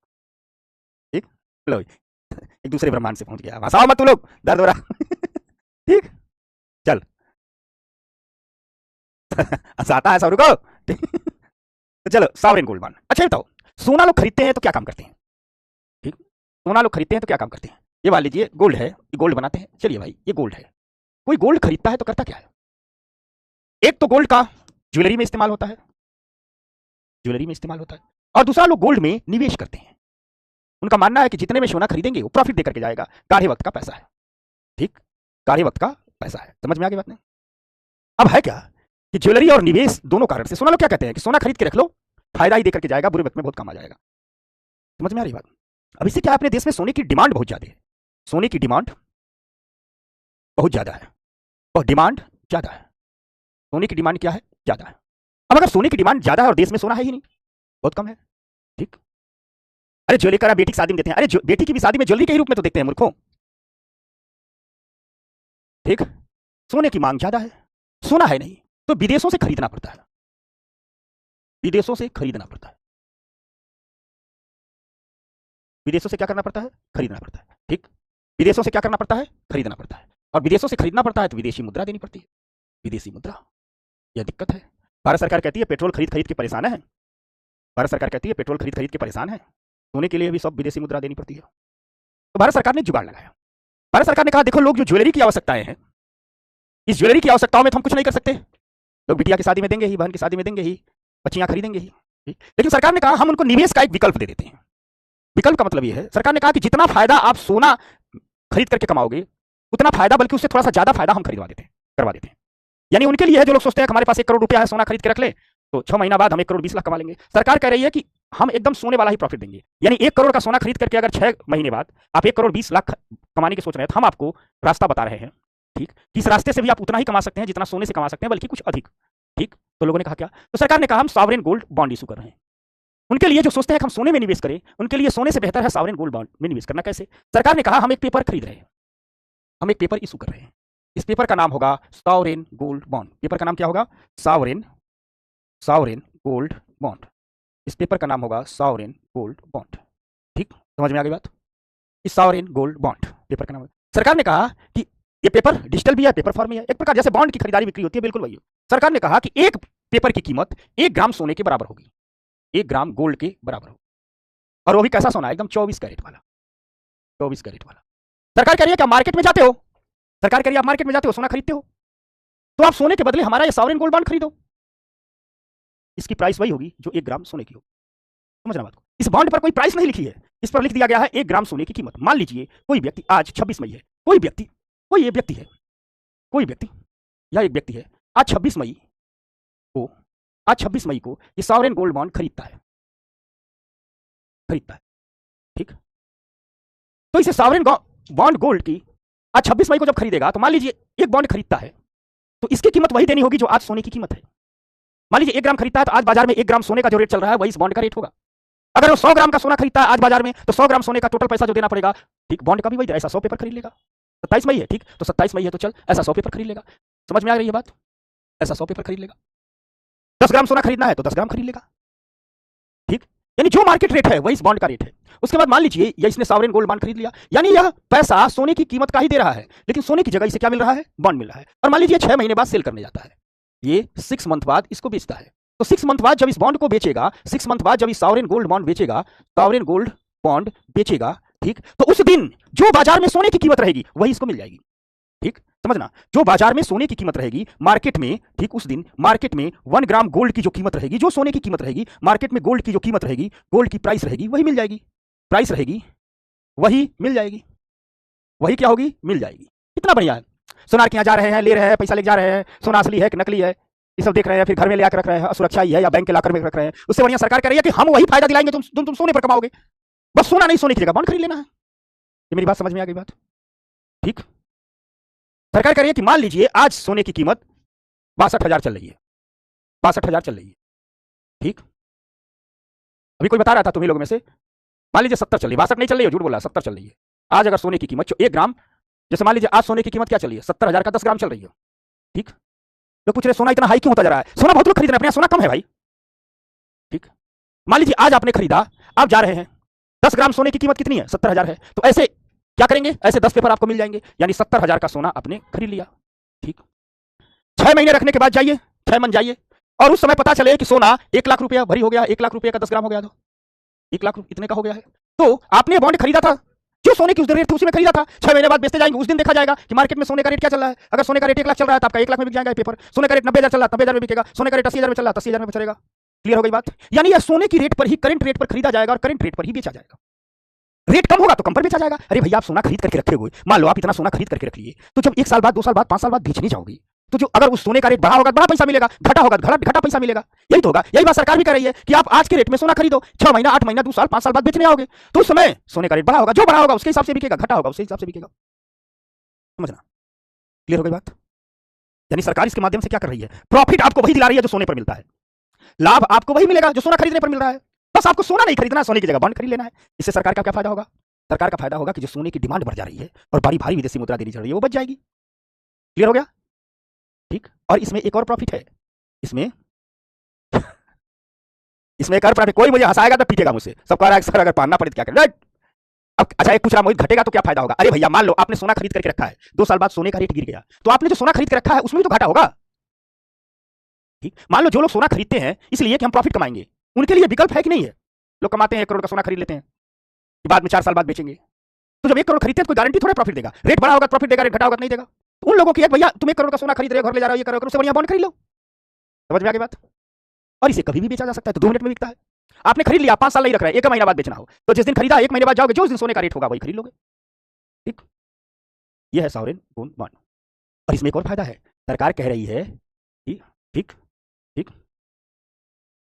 ठीक। लो एक दूसरे ब्रह्मांड से पहुंच गया, हंसाओ मत तुम लोग, दर्द हो रहा। ठीक, चल हंसाता है सब, रुको। तो चलो सॉवरेन गोल्ड बॉन्ड। अच्छा बताओ, सोना लोग खरीदते हैं तो क्या काम करते हैं, ठीक, सोना लोग खरीदते हैं तो क्या काम करते हैं? ये मान लीजिए गोल्ड है, ये गोल्ड बनाते हैं, चलिए भाई ये गोल्ड है, कोई गोल्ड खरीदता है तो करता क्या है? एक तो गोल्ड का ज्वेलरी में इस्तेमाल होता है, ज्वेलरी में इस्तेमाल होता है, और दूसरा लोग गोल्ड में निवेश करते हैं। उनका मानना है कि जितने में सोना खरीदेंगे वो प्रॉफिट देकर के जाएगा, गाढ़े वक्त का पैसा है, ठीक, गाढ़े वक्त का पैसा है। समझ में आ गई बात? नहीं अब है क्या कि ज्वेलरी और निवेश दोनों कारण से सोना लोग क्या कहते हैं कि सोना खरीद के रख लो, फायदा ही देकर के जाएगा, बुरे वक्त में बहुत काम आ जाएगा। समझ में आ रही बात? अब इससे क्या अपने देश में सोने की डिमांड बहुत ज्यादा है, सोने की डिमांड बहुत ज्यादा है, और डिमांड ज्यादा है, सोने की डिमांड क्या है? ज्यादा है। अब अगर सोने की डिमांड ज्यादा है और देश में सोना है ही नहीं, बहुत कम है, ठीक। अरे ज्वेलरी करा बेटी की शादी में देते हैं, अरे बेटी की भी शादी में ज्वेलरी के ही रूप में तो देखते हैं मूर्खों, ठीक। सोने की मांग ज्यादा है, सोना है नहीं तो विदेशों से खरीदना पड़ता है, विदेशों से खरीदना पड़ता है, विदेशों से क्या करना पड़ता है? खरीदना पड़ता है, ठीक। विदेशों से क्या करना पड़ता है? खरीदना पड़ता है, और विदेशों से खरीदना पड़ता है तो विदेशी मुद्रा देनी पड़ती है, विदेशी मुद्रा, यह दिक्कत है। भारत सरकार कहती है पेट्रोल खरीद खरीद के परेशान है, भारत सरकार कहती है पेट्रोल खरीद खरीद के परेशान है, सोने के लिए भी सब विदेशी मुद्रा देनी पड़ती है। तो भारत सरकार ने जुगाड़ लगाया, भारत सरकार ने कहा देखो लोग जो ज्वेलरी की आवश्यकताएं हैं, इस ज्वेलरी की आवश्यकताओं में तो हम कुछ नहीं कर सकते, लोग बिटिया की शादी में देंगे ही, बहन की शादी में देंगे ही, बच्चियां खरीदेंगे ही, लेकिन सरकार ने कहा हम उनको निवेश का एक विकल्प दे देते हैं। विकल्प का मतलब ये है, सरकार ने कहा कि जितना फायदा आप सोना खरीद करके कमाओगे उतना फायदा, बल्कि उससे थोड़ा सा ज्यादा फायदा हम खरीदवा देते हैं, करवा देते हैं। यानी उनके लिए है जो लोग सोचते हैं कि हमारे पास 1 करोड़ रुपया है, सोना खरीद के रख ले तो 6 महीना बाद हम 1 करोड़ 20 लाख कमा लेंगे। सरकार कह रही है कि हम एकदम सोने वाला ही प्रॉफिट देंगे, यानी 1 करोड़ का सोना खरीद करके अगर 6 महीने बाद आप 1 करोड़ 20 लाख कमाने की सोच रहे हैं, तो हम आपको रास्ता बता रहे हैं, ठीक। इस रास्ते से भी आप उतना ही कमा सकते हैं जितना सोने से कमा सकते हैं, बल्कि कुछ अधिक, ठीक। तो लोगों ने कहा क्या? तो सरकार ने कहा हम सॉवरेन गोल्ड बॉन्ड इशू कर रहे हैं। उनके लिए जो सोचते हैं कि हम सोने में निवेश करें, उनके लिए सोने से बेहतर है सॉवरेन गोल्ड बॉन्ड में निवेश करना। कैसे? सरकार ने कहा हम एक पेपर खरीद रहे हैं, हम एक पेपर इशू कर रहे हैं, इस पेपर का नाम होगा सॉवरेन गोल्ड बॉन्ड। पेपर का नाम क्या होगा? Sovereign gold bond. इस पेपर का नाम होगा सॉवरेन गोल्ड बॉन्ड, ठीक। समझ में आ गई बात? इस सॉवरेन गोल्ड बॉन्ड पेपर का नाम। सरकार ने कहा कि ये पेपर डिजिटल भी है, पेपर फॉर्म भी है, एक प्रकार जैसे बॉन्ड की खरीदारी बिक्री होती है, बिल्कुल वही। सरकार ने कहा कि एक पेपर की कीमत 1 ग्राम सोने के बराबर होगी, 1 ग्राम गोल्ड के बराबर होगी, और वो भी कैसा सोना? एकदम 24 कैरेट वाला, 24 कैरेट वाला। सरकार कह रही है कि आप मार्केट में जाते हो, सरकार कह रही है आप मार्केट में जाते हो, सोना खरीदते हो, तो आप सोने के बदले हमारा ये सॉवरेन गोल्ड बॉन्ड खरीदो, इसकी प्राइस वही होगी जो 1 ग्राम सोने की होगी। समझना बात को? इस बॉन्ड पर कोई प्राइस नहीं लिखी है, इस पर लिख दिया गया है 1 ग्राम सोने की कीमत। मान लीजिए कोई व्यक्ति, आज 26 मई है, कोई व्यक्ति, कोई ये व्यक्ति है, कोई व्यक्ति या एक व्यक्ति है, आज 26 मई को ये सॉवरेन गोल्ड बॉन्ड खरीदता है, ठीक। तो इसे सॉवरेन बॉन्ड गोल्ड की आज 26 मई को जब खरीदेगा, तो मान लीजिए एक बॉन्ड खरीदता है तो इसकी कीमत वही देनी होगी जो आज सोने की कीमत है। मान लीजिए 1 ग्राम खरीदता है तो आज बाजार में 1 ग्राम सोने का जो रेट चल रहा है वही इस बॉन्ड का रेट होगा। अगर वो 100 ग्राम का सोना खरीदता है आज बाजार में, तो 100 ग्राम सोने का टोटल पैसा जो देना पड़ेगा, ठीक, बॉन्ड का भी वही, ऐसा 100 पेपर खरीद लेगा। 27 मई है, ठीक, तो 27 मई है तो चल ऐसा 100 पेपर खरीद लेगा। समझ में आ रही है बात? ऐसा 100 पेपर खरीद लेगा। 10 ग्राम सोना खरीदना है तो 10 ग्राम खरीद लेगा, ठीक, यानी जो मार्केट रेट है वही इस बॉन्ड का रेट है। उसके बाद मान लीजिए या इसने सॉवरेन गोल्ड बॉन्ड खरीद लिया, यानी यह पैसा सोने की कीमत का ही दे रहा है, लेकिन सोने की जगह इसे क्या मिल रहा है, बॉन्ड मिल रहा है। और मान लीजिए 6 महीने बाद सेल करने जाता है, ये 6 मंथ बाद इसको बेचता है, तो 6 मंथ बाद जब इस बॉन्ड को बेचेगा, 6 मंथ बाद जब इस सॉवरेन गोल्ड बॉन्ड बेचेगा, सॉवरेन गोल्ड बॉन्ड बेचेगा, ठीक, तो उस दिन जो बाजार में सोने की कीमत रहेगी वही इसको मिल जाएगी, ठीक, समझना, जो बाजार में सोने की कीमत रहेगी मार्केट में, ठीक, उस दिन मार्केट में 1 ग्राम गोल्ड की जो कीमत रहेगी, जो सोने की कीमत रहेगी, मार्केट में गोल्ड की जो कीमत रहेगी, गोल्ड की प्राइस रहेगी वही मिल जाएगी, प्राइस रहेगी वही मिल जाएगी, वही क्या होगी, मिल जाएगी। कितना बढ़िया है। सोनार के यहाँ जा रहे हैं, ले रहे हैं, पैसा लेके जा रहे हैं, सोना असली है कि नकली है ये सब देख रहे हैं, फिर घर में ले आकर रख रहे हैं, सुरक्षा ही है या बैंक के लाकर में रख रहे हैं। उससे बढ़िया सरकार कह रही है कि हम वही फायदा दिलाएंगे तुम सोने पर कमाओगे, बस सोना नहीं, सोने की जगह बॉन्ड खरीद लेना है। ये मेरी बात समझ में आ गई बात, ठीक। सरकार कह रही है कि मान लीजिए आज सोने की कीमत 62,000 चल रही है, 62,000 चल रही है, ठीक। अभी कोई बता रहा था तुम्ही लोगों में से, मान लीजिए 70 चल रही है, 62 नहीं चल रही है, झूठ बोला, 70 चल रही है। आज अगर सोने की कीमत 1 ग्राम, जैसे मान लीजिए आज सोने की कीमत क्या चल रही है, 70,000 का 10 ग्राम चल रही है, ठीक। लोग पूछ रहे सोना इतना हाई क्यों होता जा रहा है, सोना बहुत लोग खरीद रहे हैं, अपने यहाँ सोना कम है भाई, ठीक। मान लीजिए आज आपने खरीदा, आप जा रहे हैं, 10 ग्राम सोने की कीमत कितनी है, 70,000 है, तो ऐसे क्या करेंगे, ऐसे 10 पेपर आपको मिल जाएंगे, यानी 70,000 का सोना आपने खरीद लिया, ठीक। 6 महीने रखने के बाद जाइए, 6 मंथ जाइए, और उस समय पता चले कि सोना 1 लाख रुपया भरी हो गया, 1 लाख रुपये का 10 ग्राम हो गया, तो 1 लाख इतने का हो गया है, तो आपने बॉन्ड खरीदा था, जो सोने की उस दिन रेट थी उसी में खरीदा था, 6 महीने बाद बेचते जाएंगे, उस दिन देखा जाएगा कि मार्केट में सोने का रेट क्या चल रहा है। अगर सोने का रेट 1 लाख चल रहा है तो आपका 1 लाख में बिक जाएगा पेपर, सोने का रेट 90,000 चल रहा है 90,000 में बिकेगा, सोने का रेट 80,000 में चल रहा है 80,000 में चलेगा। क्लियर हो गई बात? यानी यह सोने की रेट पर ही, करंट रेट पर खरीदा जाएगा और करंट रेट पर ही बेचा जाएगा। रेट कम होगा तो कम पर बेचा जाएगा। अरे भैया आप सोना खरीद करके रखे हुए, मान लो आप इतना सोना खरीद करके रख लिए, तो जब 1 साल बाद 2 साल बाद 5 साल बाद बेचने जाओगी, तो जो अगर उस सोने का रेट बढ़ा होगा बड़ा पैसा मिलेगा, घटा होगा घटा पैसा मिलेगा, यही तो होगा। यही बात सरकार भी कर रही है कि आप आज के रेट में सोना खरीदो, 6 महीना 8 महीना 2 साल 5 साल बाद बेचने आओगे, तो उस समय सोने का रेट बढ़ा होगा, जो बढ़ा होगा उसके हिसाब से बिकेगा, घटा होगा उसके हिसाब से बिकेगा। समझना? क्लियर हो गई बात? यानी सरकार इसके माध्यम से क्या कर रही है, प्रॉफिट आपको वही दिला रही है जो सोने पर मिलता है, लाभ आपको वही मिलेगा जो सोना खरीदने पर मिल रहा है। बस आपको सोना नहीं खरीदना, सोने की जगह बॉन्ड खरीद लेना है। इससे सरकार का क्या फायदा होगा? सरकार का फायदा होगा कि जो सोने की डिमांड बढ़ जा रही है और बड़ी भारी विदेशी मुद्रा देनी चल रही है वो बच जाएगी। क्लियर हो गया? ठीक। और इसमें एक और प्रॉफिट है, इसमें एक और प्रॉफिट, कोई मुझे हंसाएगा तो पीटेगा मुझसे, सब कह रहा है सर अगर पहनना पड़े तो क्या करें। अब अच्छा एक पूछ रहा मोहित घटेगा तो क्या फायदा होगा? अरे भैया मान लो आपने सोना खरीद करके रखा है, 2 साल बाद सोने का रेट गिर गया, तो आपने जो सोना खरीद के रखा है उसमें भी तो घाटा होगा। ठीक, मान लो जो लोग सोना खरीदते हैं इसलिए कि हम प्रॉफिट कमाएंगे, उनके लिए विकल्प है कि नहीं है? लोग कमाते हैं 1 करोड़ का सोना खरीद लेते हैं, बाद में 4 साल बाद बेचेंगे, तो जब 1 करोड़ खरीदते हैं तो कोई गारंटी थोड़ा प्रॉफिट देगा, रेट बढ़ा होगा प्रॉफिट देगा, रेट घटा होगा नहीं देगा। तो उन लोगों की भैया तुम 1 करोड़ का सोना खरीद रहे हो, घर ले जा रहे हो, ये करोड़ से बढ़िया बॉन्ड खरीद लो। समझ में आ गई बात? और इसे कभी भी बेचा जा सकता है, तो 2 मिनट में बिकता है। आपने खरीद लिया, 5 साल नहीं रख रहे, 1 महीना बाद बेचना हो, तो जिस दिन खरीदा 1 महीने बाद जाओगे, जो उस दिन सोने का रेट होगा वही खरीद लोगे। ठीक, यह है सॉवरेन गोल्ड बॉन्ड। और इसमें एक और फायदा है, सरकार कह रही है कि ठीक ठीक,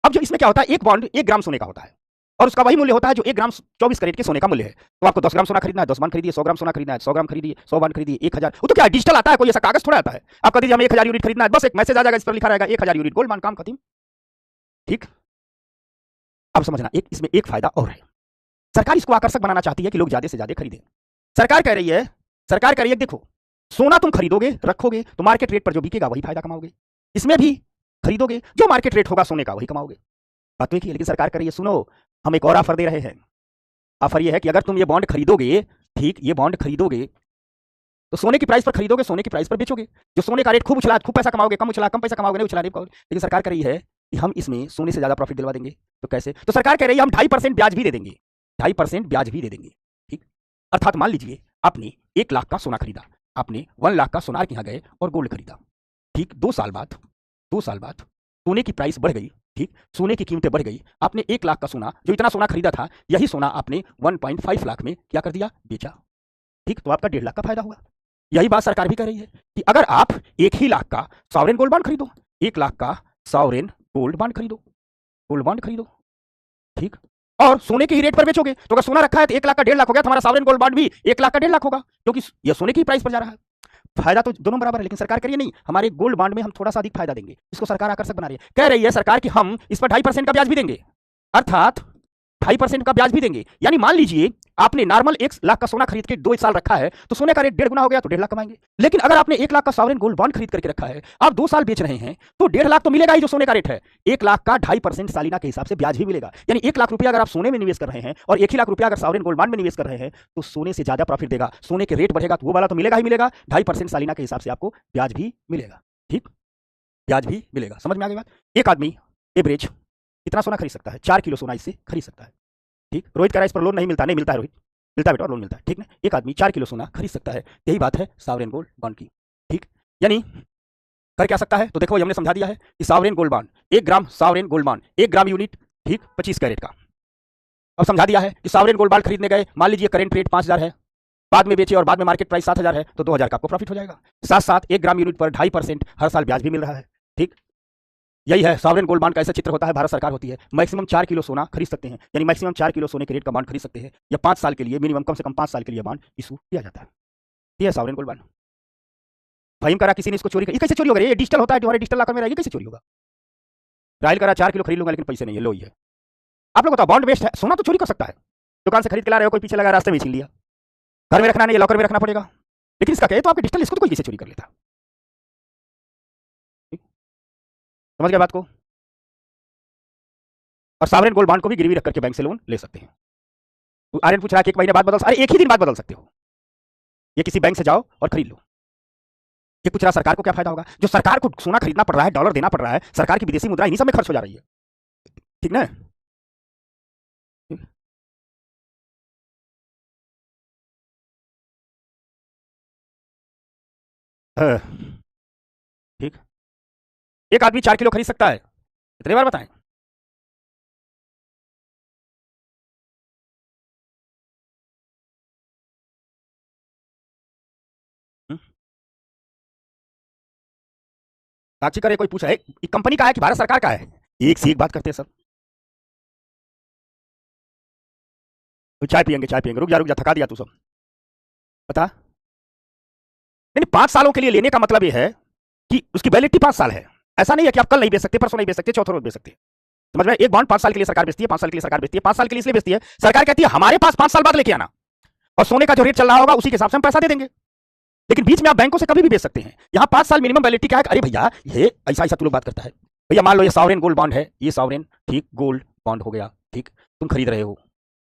अब जो इसमें क्या होता है, एक बॉन्ड 1 ग्राम सोने का होता है और उसका वही मूल्य होता है जो 1 ग्राम 24 कैरेट के सोने का मूल्य है। तो आपको 10 ग्राम सोना खरीदना है, 10 बॉन्ड खरीदिए, 100 ग्राम सोना खरीदना है, 100 ग्राम खरीदिए, 100 बॉन्ड खरीदिए, 1000। वो तो क्या डिजिटल आता है, कोई ऐसा कागज थोड़ा आता है। आप कह दीजिए हमें 1000 यूनिट खरीदना है, बस एक मैसेज आ जाएगा, इस पर लिखा रहेगा 1000 यूनिट गोल्ड बॉन्ड, काम खत्म। ठीक, अब समझना, एक इसमें एक फायदा और है, सरकार इसको आकर्षक बनाना चाहती है कि लोग ज्यादा से ज्यादा खरीदें। सरकार कह रही है देखो सोना तुम खरीदोगे रखोगे तो मार्केट रेट पर जो बिकेगा वही फायदा कमाओगे, इसमें भी खरीदोगे जो मार्केट रेट होगा सोने का वही कमाओगे। बात तो एक ही है, लेकिन सरकार कह रही है सुनो हम एक और ऑफर दे रहे हैं। ऑफर ये है कि अगर तुम ये बॉन्ड खरीदोगे, ठीक, ये बॉन्ड खरीदोगे तो सोने की प्राइस पर खरीदोगे, सोने की प्राइस पर बेचोगे। जो सोने का रेट खूब उछला खूब पैसा कमाओगे, कम उछला कम पैसा कमाओगे, नहीं उछला नहीं कमाओगे। लेकिन सरकार कह रही है कि हम इसमें सोने से ज्यादा प्रॉफिट दिलवा देंगे। तो कैसे? तो सरकार कह रही है हम 2.5% ब्याज भी दे देंगे, 2.5% ब्याज भी दे देंगे। ठीक, अर्थात मान लीजिए आपने 1 लाख का सोना खरीदा, आपने 1 लाख का सोनार के यहाँ गए और गोल्ड खरीदा। ठीक, 2 साल बाद सोने की प्राइस बढ़ गई, ठीक, सोने की कीमतें बढ़ गई, आपने 1 लाख का सोना, जो इतना सोना खरीदा था, यही सोना आपने 1.5 लाख में क्या कर दिया, बेचा। ठीक, तो आपका 1.5 लाख का फायदा हुआ। यही बात सरकार भी कर रही है कि अगर आप 1 ही लाख का सॉवरेन गोल्ड बॉन्ड खरीदो, 1 लाख का सॉवरेन गोल्ड बॉन्ड खरीदो, ठीक, और सोने के ही रेट पर बेचोगे, तो अगर सोना रखा है तो 1 लाख का 1.5 लाख हो गया, तो हमारा सॉवरेन गोल्ड बॉन्ड भी 1 लाख का 1.5 लाख होगा, क्योंकि यह सोने की प्राइस पर जा रहा है। फायदा तो दोनों बराबर है, लेकिन सरकार करिए नहीं, हमारे गोल्ड बॉन्ड में हम थोड़ा सा अधिक फायदा देंगे। इसको सरकार आकर्षक बना रही है, कह रही है सरकार कि हम इस पर 2.5% का ब्याज भी देंगे, अर्थात 2.5% का ब्याज भी देंगे। यानी मान लीजिए आपने नॉर्मल 1 लाख का सोना खरीद के 2 साल रखा है, तो सोने का रेट 1.5 गुना हो गया, तो 1.5 लाख कमाएंगे। लेकिन अगर आपने 1 लाख का सॉवरेन गोल्ड बॉन्ड खरीद करके रखा है, आप 2 साल बेच रहे हैं, तो 1.5 लाख तो मिलेगा ही जो सोने का रेट है। 1 लाख का 2.5% सालाना के हिसाब से ब्याज भी मिलेगा। यानी 1 लाख रुपया अगर आप सोने में निवेश कर रहे हैं और 1 ही लाख रुपया अगर सॉवरेन गोल्ड बॉन्ड में निवेश कर रहे हैं, तो सोने से ज्यादा प्रॉफिट देगा। सोने के रेट बढ़ेगा तो वो वाला तो मिलेगा ही मिलेगा, 2.5% सालाना के हिसाब से आपको ब्याज भी मिलेगा। ठीक, ब्याज भी मिलेगा। समझ में आ गई बात? एक आदमी एवरेज कितना सोना खरीद सकता है? 4 किलो सोना इससे खरीद सकता है। ठीक, रोहित कह रहा है इस पर लोन नहीं मिलता। नहीं मिलता है रोहित, मिलता है बेटा, लोन मिलता है। ठीक ना, एक आदमी 4 किलो सोना खरीद सकता है। यही बात है सॉवरेन गोल्ड बॉन्ड की। ठीक, यानी कर क्या सकता है? तो देखो हमने समझा दिया है कि सॉवरेन गोल्ड बॉन्ड 1 ग्राम सॉवरेन गोल्ड बॉन्ड 1 ग्राम यूनिट, ठीक, 25 कैरेट का। अब समझा दिया है कि सॉवरेन गोल्ड बॉन्ड खरीदने गए, मान लीजिए करेंट रेट 5,000 है, बाद में बेचे और बाद में मार्केट प्राइस 7,000 है, तो 2,000 का आपको प्रॉफिट हो जाएगा। साथ साथ 1 ग्राम यूनिट पर 2.5% हर साल ब्याज भी मिल रहा है। ठीक, यही है सॉवरेन गोल्ड बॉन्ड का। ऐसा चित्र होता है, भारत सरकार होती है, मैक्सिमम 4 किलो सोना खरीद सकते हैं, यानी मैक्सिमम 4 किलो सोने के रेट का बॉन्ड खरीद सकते हैं, या 5 साल के लिए मिनिमम, कम से कम 5 साल के लिए बॉन्ड इशू किया जाता है। ये है सॉवरेन गोल्ड बॉन्ड। फाइम करा किसी ने इसको चोरी कर, ये कैसे चोरी होगा? ये डिजिटल होता है, तुम्हारे डिजिटल लाकर मेरा, ये कैसे चोरी होगा? राइल करा 4 किलो खरीद लूंगा लेकिन पैसे नहीं है, लो ये। आप लोग बताओ, बॉन्ड बेस्ड है, सोना तो चोरी कर सकता है, दुकान से खरीद के ला रहे हो, कोई पीछे लगा रास्ते में छीन लिया, घर में रखना नहीं, लॉकर में रखना पड़ेगा। लेकिन इसका क्या है, तो आपके डिजिटल, इसको तो कोई कैसे चोरी कर लेता? समझ गए बात को? और सॉवरेन गोल्ड बॉन्ड को भी गिरवी रख करके बैंक से लोन ले सकते हैं। तो आर्यन पूछ रहा है कि 1 महीने बाद बदल, अरे 1 ही दिन बाद बदल सकते हो, ये किसी बैंक से जाओ और खरीद लो। ये पूछ रहा सरकार को क्या फायदा होगा? जो सरकार को सोना खरीदना पड़ रहा है, डॉलर देना पड़ रहा है, सरकार की विदेशी मुद्रा इन्हीं सब में खर्च हो जा रही है। ठीक ना? हाँ, ठीक, एक आदमी 4 किलो खरीद सकता है, कितने बार बताएं? साक्षी करे, कोई पूछा है कंपनी का है कि भारत सरकार का है? एक से एक बात करते हैं सब। तो चाय पियेंगे, चाय पियेंगे, रुक जा, थका दिया तू सब। बता, नहीं 5 सालों के लिए लेने का मतलब यह है कि उसकी वैलिडिटी 5 साल है। ऐसा नहीं है कि आप कल नहीं बेच सकते, परसों नहीं बेच सकते, चौथे रोज बेच सकते। समझ में? एक बॉन्ड 5 साल के लिए सरकार बेचती है, 5 साल के लिए सरकार बेचती है, 5 साल के लिए इसलिए बेचती है, सरकार कहती है हमारे पास 5 साल बाद लेके आना, और सोने का जो रेट चल रहा होगा उसी के हिसाब से हम पैसा दे देंगे। लेकिन बीच में आप बैंकों से कभी भी बेच सकते हैं। यहाँ 5 साल मिनिमम वैलिडिटी क्या है? अरे भैया ये ऐसा ऐसा तू लोग बात करता है। भैया मान लो ये सॉवरेन गोल्ड बॉन्ड है, ये सॉवरेन, ठीक, गोल्ड बॉन्ड हो गया, ठीक, तुम खरीद रहे हो,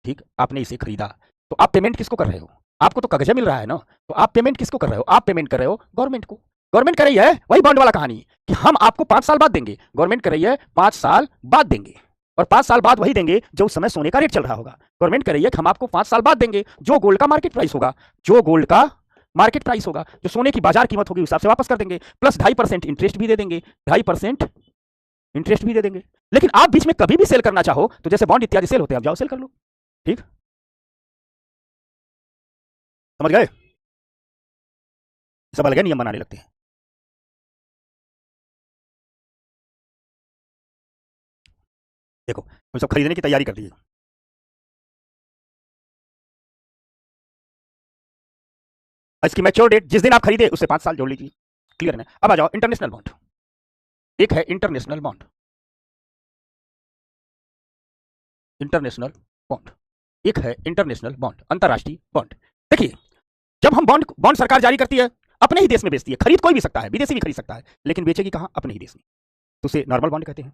ठीक, आपने इसे खरीदा, तो आप पेमेंट किसको कर रहे हो? आपको तो कागज मिल रहा है ना, तो आप पेमेंट किसको कर रहे हो? आप पेमेंट कर रहे हो गवर्नमेंट को। गवर्नमेंट कर रही है वही बॉन्ड वाला कहानी कि हम आपको 5 साल बाद देंगे, गवर्नमेंट कर रही है 5 साल बाद देंगे, और 5 साल बाद वही देंगे जो उस समय सोने का रेट चल रहा होगा। गवर्नमेंट कर रही है कि हम आपको 5 साल बाद देंगे जो गोल्ड का मार्केट प्राइस होगा, जो गोल्ड का मार्केट प्राइस होगा, जो सोने की बाजार कीमत होगी उस हिसाब से वापस कर देंगे, प्लस 2.5% इंटरेस्ट भी दे देंगे, 2.5% इंटरेस्ट भी दे देंगे। लेकिन आप बीच में कभी भी सेल करना चाहो तो जैसे बॉन्ड इत्यादि सेल होते हैं, आप जाओ सेल कर लो। ठीक, समझ गए? सब अलग नियम बनाने लगते हैं। देखो हम सब खरीदने की तैयारी कर दी, इसकी मैच्योर डेट जिस दिन आप खरीदे उससे 5 साल जोड़ लीजिए। क्लियर है ना? अब आ जाओ इंटरनेशनल बॉन्ड। एक है इंटरनेशनल बॉन्ड, इंटरनेशनल बॉन्ड, एक है इंटरनेशनल बॉन्ड, अंतरराष्ट्रीय बॉन्ड। देखिए जब हम बॉन्ड बॉन्ड सरकार जारी करती है, अपने ही देश में बेचती है, खरीद कोई भी सकता है, विदेशी भी खरीद सकता है, लेकिन बेचेगी कहां? अपने ही देश में, तो उसे नॉर्मल बॉन्ड कहते हैं।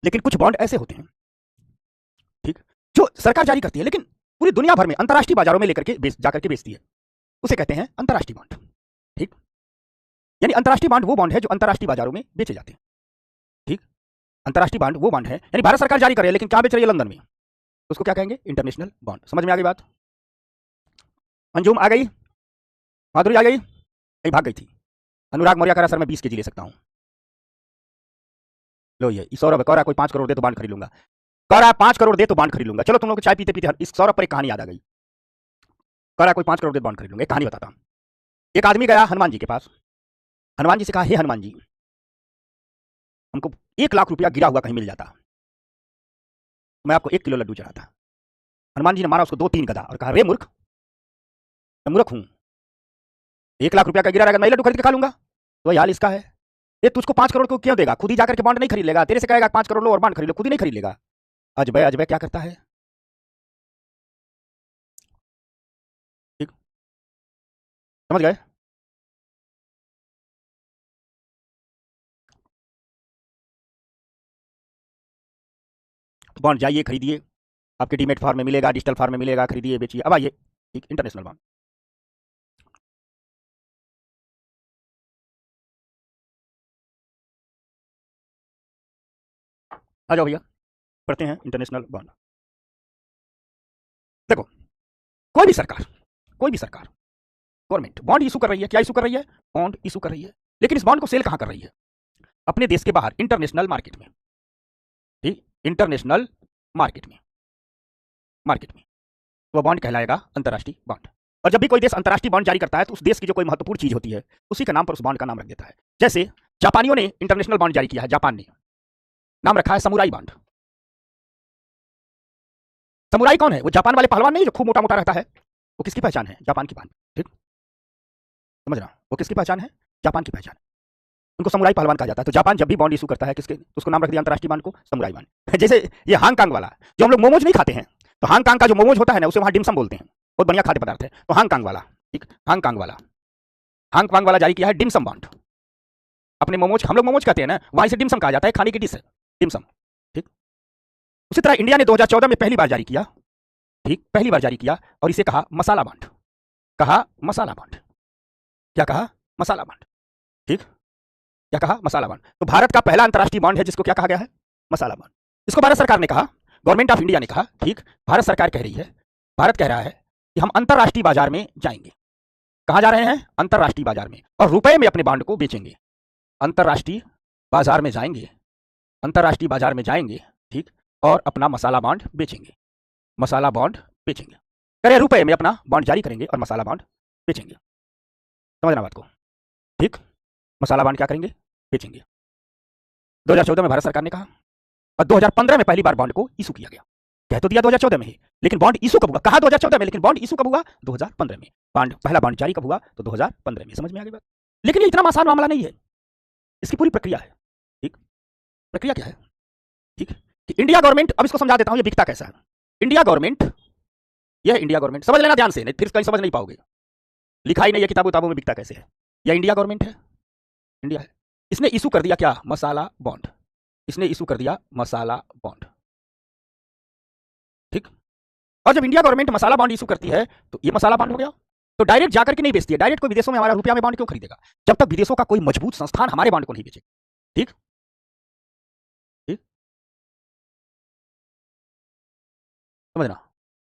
लेकिन कुछ बॉन्ड ऐसे होते हैं, ठीक, जो सरकार जारी करती है लेकिन पूरी दुनिया भर में अंतरराष्ट्रीय बाजारों में लेकर के जाकर के बेचती है, उसे कहते हैं अंतरराष्ट्रीय बॉन्ड। ठीक, यानी अंतरराष्ट्रीय बॉन्ड वो बॉन्ड है जो अंतरराष्ट्रीय बाजारों में बेचे जाते हैं। ठीक, अंतरराष्ट्रीय बॉन्ड वो बॉन्ड है, यानी भारत सरकार जारी कर रही है लेकिन क्या बेच रही है? लंदन में, तो उसको क्या कहेंगे? International bond. समझ में आ गई बात? अंजुम आ गई, माधुरी आ गई, कहीं भाग गई थी। अनुराग मौर्य कह रहा सर मैं 20 केजी ले सकता हूं। लो ये सौरभ कह रहा कोई 5 करोड़ दे तो बॉन्ड खरीद लूंगा, कह रहा 5 करोड़ दे तो बॉन्ड खरीद लूंगा। चलो तुम लोग चाय पीते पीते इस सौरभ पर एक कहानी याद आ गई, कह रहा कोई 5 करोड़ दे बॉन्ड खरीद लूंगा। एक कहानी बताता हूं। एक आदमी गया हनुमान जी के पास, हनुमान जी से कहा हे हनुमान जी हमको 1 लाख रुपया गिरा हुआ कहीं मिल जाता, मैं आपको 1 किलो लड्डू चढ़ाता। हनुमान जी ने मारा उसको 2-3 गदा और कहा रे मूर्ख, मैं मूर्ख हूं, 1 लाख रुपया का गिरा रहेगा, मैं लड्डू खरीद के खा लूंगा। तो हाल इसका है, ये तुझको 5 करोड़ को क्यों देगा? खुद ही जाकर के बॉन्ड नहीं खरीद लेगा, तेरे से कहेगा 5 करोड़ लो और बॉन्ड खरीद लो, खुद ही नहीं खरीद लेगा। अजबय, अजबय क्या करता है? ठीक, समझ गए? बॉन्ड जाइए खरीदिए, आपके डीमेट फॉर्म में मिलेगा, डिजिटल फॉर्म में मिलेगा, खरीदिए बेचिए। अब आइए, ठीक, इंटरनेशनल बॉन्ड। आ जाओ भैया, पढ़ते हैं इंटरनेशनल बॉन्ड। देखो, कोई भी सरकार, कोई भी सरकार, गवर्नमेंट बॉन्ड इशू कर रही है। क्या इशू कर रही है? बॉन्ड इशू कर रही है। लेकिन इस बॉन्ड को सेल कहां कर रही है? अपने देश के बाहर, इंटरनेशनल मार्केट में। ठीक, इंटरनेशनल मार्केट में, मार्केट में वह बॉन्ड कहलाएगा अंतर्राष्ट्रीय बॉन्ड। और जब भी कोई देश अंतर्राष्ट्रीय बॉन्ड जारी करता है तो उस देश की जो कोई महत्वपूर्ण चीज होती है उसी का नाम पर उस बॉन्ड का नाम रख देता है। जैसे जापानियों ने इंटरनेशनल बॉन्ड जारी किया है, जापान ने नाम रखा है समुराई बॉन्ड। समुराई कौन है? वो जापान वाले पहलवान नहीं जो खूब मोटा मोटा रहता है, वो किसकी पहचान है? जापान की पहचान। ठीक, समझ रहा? वो किसकी पहचान है? जापान की पहचान। उनको समुराई पहलवान कहा जाता है। तो जापान जब भी बॉन्ड इशू करता है किसके, तो उसको नाम रख दिया अंतर्राष्ट्रीय बॉन्ड को समुराई बॉन्ड। जैसे ये हांगकांग वाला, जो हम लोग मोमोज नहीं खाते हैं, तो हांगकांग का जो मोमोज होता है ना, उसे वहां डिमसम बोलते हैं, बहुत बढ़िया खाद्य पदार्थ है। तो हांगकांग वाला, ठीक, हांगकांग वाला, हांगकांग वाला जारी किया है डिमसम बॉन्ड। अपने मोमोज, हम लोग मोमोज कहते हैं ना, वहां इसे डिमसम कहा जाता है, खाने की डिश है डिमसम। ठीक, उसी तरह इंडिया ने 2014 में पहली बार जारी किया, ठीक, पहली बार जारी किया, और इसे कहा मसाला बॉन्ड। कहा मसाला बॉन्ड। क्या कहा? मसाला बॉन्ड। ठीक, क्या कहा? मसाला बॉन्ड। तो भारत का पहला अंतर्राष्ट्रीय बॉन्ड है जिसको क्या कहा गया है? मसाला बॉन्ड। इसको भारत सरकार ने कहा, गवर्नमेंट ऑफ इंडिया ने कहा, ठीक, भारत सरकार कह रही है, भारत कह रहा है कि हम अंतर्राष्ट्रीय बाजार में जाएंगे। कहां जा रहे हैं? अंतर्राष्ट्रीय बाजार में, और रुपए में अपने बॉन्ड को बेचेंगे। अंतर्राष्ट्रीय बाजार में जाएंगे, अंतर्राष्ट्रीय बाजार में जाएंगे, ठीक, और अपना मसाला बॉन्ड बेचेंगे, मसाला बॉन्ड बेचेंगे। करें रुपए में अपना बॉन्ड जारी करेंगे और मसाला बॉन्ड बेचेंगे। समझना बात को? ठीक, मसाला बॉन्ड क्या करेंगे? बेचेंगे। 2014 में भारत सरकार ने कहा, और 2015 में पहली बार बॉन्ड को इशू किया गया। कह तो दिया 2014 में ही, लेकिन बॉन्ड इशू कब हुआ? कहा 2014 में, लेकिन बॉन्ड इशू कब हुआ? 2015 में। बॉन्ड, पहला बॉन्ड जारी कब हुआ? तो 2015 में। समझ में आ गई बात? लेकिन ये इतना आसान मामला नहीं है, इसकी पूरी प्रक्रिया है। ठीक, प्रक्रिया क्या है? ठीक, कि इंडिया गवर्नमेंट, अब इसको समझा देता हूं ये बिकता कैसा है। इंडिया गवर्नमेंट, यह इंडिया गवर्नमेंट, समझ लेना ध्यान से, नहीं फिर कहीं समझ नहीं पाओगे। लिखा ही नहीं है किताबों किताबों में बिकता कैसे है। यह इंडिया गवर्नमेंट है, इंडिया है। इसने इशू कर दिया क्या? मसाला बॉन्ड। इसने इशू कर दिया मसाला बॉन्ड। ठीक, और जब इंडिया गवर्नमेंट मसाला बॉन्ड इशू करती है तो ये मसाला बॉन्ड हो गया। तो डायरेक्ट जाकर के नहीं बेचती है, डायरेक्ट कोई विदेशों में हमारा रुपया में बॉन्ड क्यों खरीदेगा जब तक विदेशों का कोई मजबूत संस्थान हमारे बॉन्ड को नहीं बेचेगा। ठीक, ठीक, समझना,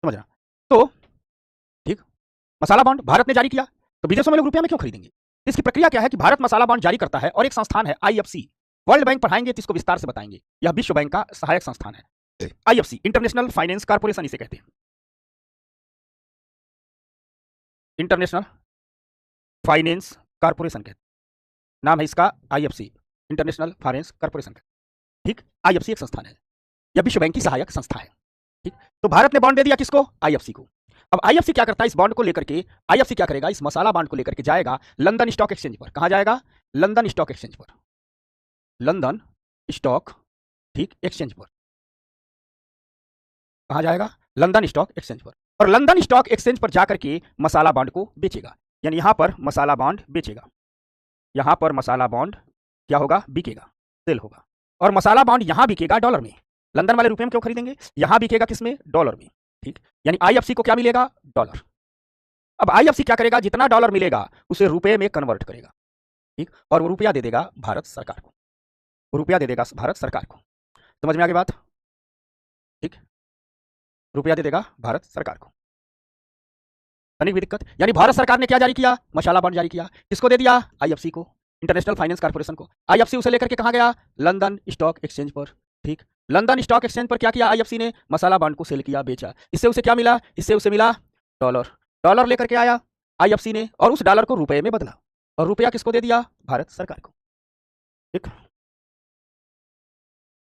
समझना। तो ठीक, मसाला बॉन्ड भारत ने जारी किया, तो विदेशों में लोग रुपया में क्यों खरीदेंगे? इसकी प्रक्रिया क्या है कि भारत मसाला बॉन्ड जारी करता है, और एक संस्थान है आईएफसी, वर्ल्ड बैंक पढ़ाएंगे तो इसको विस्तार से बताएंगे, यह विश्व बैंक का सहायक संस्थान है। आईएफसी, इंटरनेशनल फाइनेंस कॉर्पोरेशन इसे कहते हैं, इंटरनेशनल फाइनेंस कॉर्पोरेशन कहते हैं, नाम है इसका आईएफसी, इंटरनेशनल फाइनेंस कॉर्पोरेशन का। ठीक, आईएफसी एक संस्थान है, यह विश्व बैंक की सहायक संस्था है। ठीक, तो भारत ने बॉन्ड दे दिया किसको? आईएफसी को। अब आईएफसी क्या करता है? इस बॉन्ड को लेकर के आईएफसी क्या करेगा? इस मसाला बॉन्ड को लेकर के जाएगा लंदन स्टॉक एक्सचेंज पर। कहां जाएगा? लंदन स्टॉक एक्सचेंज पर, लंदन स्टॉक, ठीक, एक्सचेंज पर। कहां जाएगा? लंदन स्टॉक एक्सचेंज पर। और लंदन स्टॉक एक्सचेंज पर जाकर के मसाला बॉन्ड को बेचेगा, यानी यहां पर मसाला बॉन्ड बेचेगा, यहां पर मसाला बॉन्ड क्या होगा? बिकेगा, सेल होगा। और मसाला बॉन्ड यहां बिकेगा डॉलर में। लंदन वाले रुपए में क्यों खरीदेंगे? यहां बिकेगा किसमें? डॉलर में। ठीक, यानी आईएफसी को क्या मिलेगा? डॉलर। अब आईएफसी क्या करेगा? जितना डॉलर मिलेगा उसे रुपए में कन्वर्ट करेगा, ठीक, और वो रुपया दे देगा भारत सरकार को, वो रुपया दे देगा भारत सरकार को। समझ में आ गई बात? ठीक, रुपया दे देगा भारत सरकार को। तनिक भी दिक्कत? यानी भारत सरकार ने क्या जारी किया? मसाला बॉन्ड जारी किया। किसको दे दिया? आईएफसी को, इंटरनेशनल फाइनेंस कॉर्पोरेशन को। आईएफसी उसे लेकर के कहां गया? लंदन स्टॉक एक्सचेंज पर। ठीक, लंदन स्टॉक एक्सचेंज पर क्या किया? आईएफसी ने मसाला बॉन्ड को सेल किया, बेचा। इससे उसे क्या मिला? इससे उसे मिला डॉलर। डॉलर लेकर के आया आईएफसी ने, और उस डॉलर को रुपए में बदला, और रुपया किसको दे दिया? भारत सरकार को। ठीक,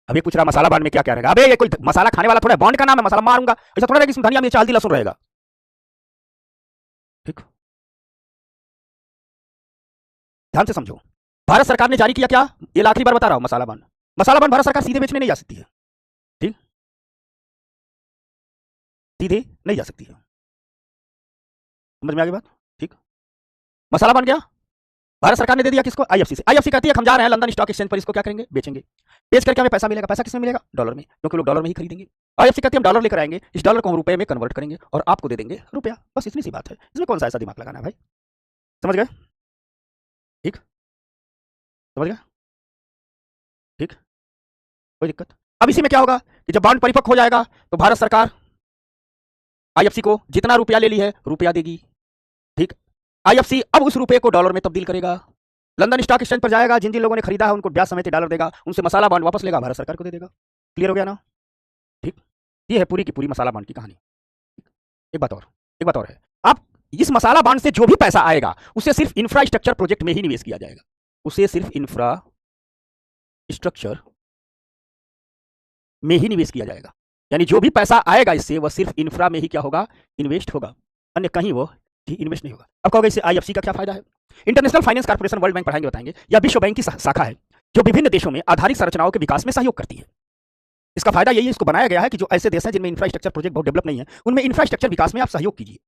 अभी पूछ रहा मसाला बॉन्ड में क्या क्या रहेगा? अबे ये कोई मसाला खाने वाला थोड़ा, बॉन्ड का नाम है, मसाला मारूंगा ऐसा थोड़ा रहेगा, इसमें धनिया मिर्च हल्दी लहसुन रहेगा। ठीक, ध्यान से समझो। भारत सरकार ने जारी किया क्या? ये आखिरी बार बता रहा हूं, मसाला बॉन्ड। मसाला बॉन्ड भारत सरकार सीधे बेचने नहीं जा सकती है। ठीक, सीधे नहीं जा सकती है। समझ में आ गई बात? ठीक, मसाला बन गया, भारत सरकार ने दे दिया किसको? आईएफसी से। आईएफसी कहती है हम जा रहे हैं लंदन स्टॉक एक्सचेंज पर, इसको क्या करेंगे? बेचेंगे। बेच करके हमें पैसा मिलेगा। पैसा किसमें मिलेगा? डॉलर में, क्योंकि लोग डॉलर में ही खरीदेंगे। आईएफसी कहती है हम डॉलर लेकर आएंगे, इस डॉलर को हम रुपए में कन्वर्ट करेंगे और आपको दे देंगे रुपया। बस इतनी सी बात है, इसमें कौन सा ऐसा दिमाग लगाना है भाई? समझ गए? ठीक, समझ गए? ठीक, कोई दिक्कत? अब इसी में क्या होगा कि जब बॉन्ड परिपक्व हो जाएगा तो भारत सरकार आईएफसी को जितना रुपया ले ली है रुपया देगी। ठीक, आईएफसी अब उस रुपये को डॉलर में तब्दील करेगा, लंदन स्टॉक एक्सचेंज पर जाएगा, जिन जिन लोगों ने खरीदा है उनको ब्याज समेत डॉलर देगा, उनसे मसाला बॉन्ड वापस लेगा, भारत सरकार को दे देगा। क्लियर हो गया ना? ठीक, ये है पूरी की पूरी मसाला बॉन्ड की कहानी। एक बात और है, आप इस मसाला बॉन्ड से जो भी पैसा आएगा उसे सिर्फ इंफ्रास्ट्रक्चर प्रोजेक्ट में ही निवेश किया जाएगा, उसे सिर्फ इंफ्रास्ट्रक्चर में ही निवेश किया जाएगा। यानी जो भी पैसा आएगा इससे वह सिर्फ इंफ्रा में ही क्या होगा? इन्वेस्ट होगा, अन्य कहीं वो इन्वेस्ट नहीं होगा। अब कहोगे इससे आईएफसी का क्या फायदा है? International finance corporation, world bank पढ़ाएंगे बताएंगे, या विश्व बैंक की शाखा है जो विभिन्न देशों में आधारिक संरचनाओं के विकास में सहयोग करती है। इसका फायदा यही है, इसको बनाया गया है कि जो ऐसे देश हैं जिनमें इंफ्रास्ट्रक्चर प्रोजेक्ट बहुत डेवलप नहीं है, उनमें इंफ्रास्ट्रक्चर विकास में आप सहयोग कीजिए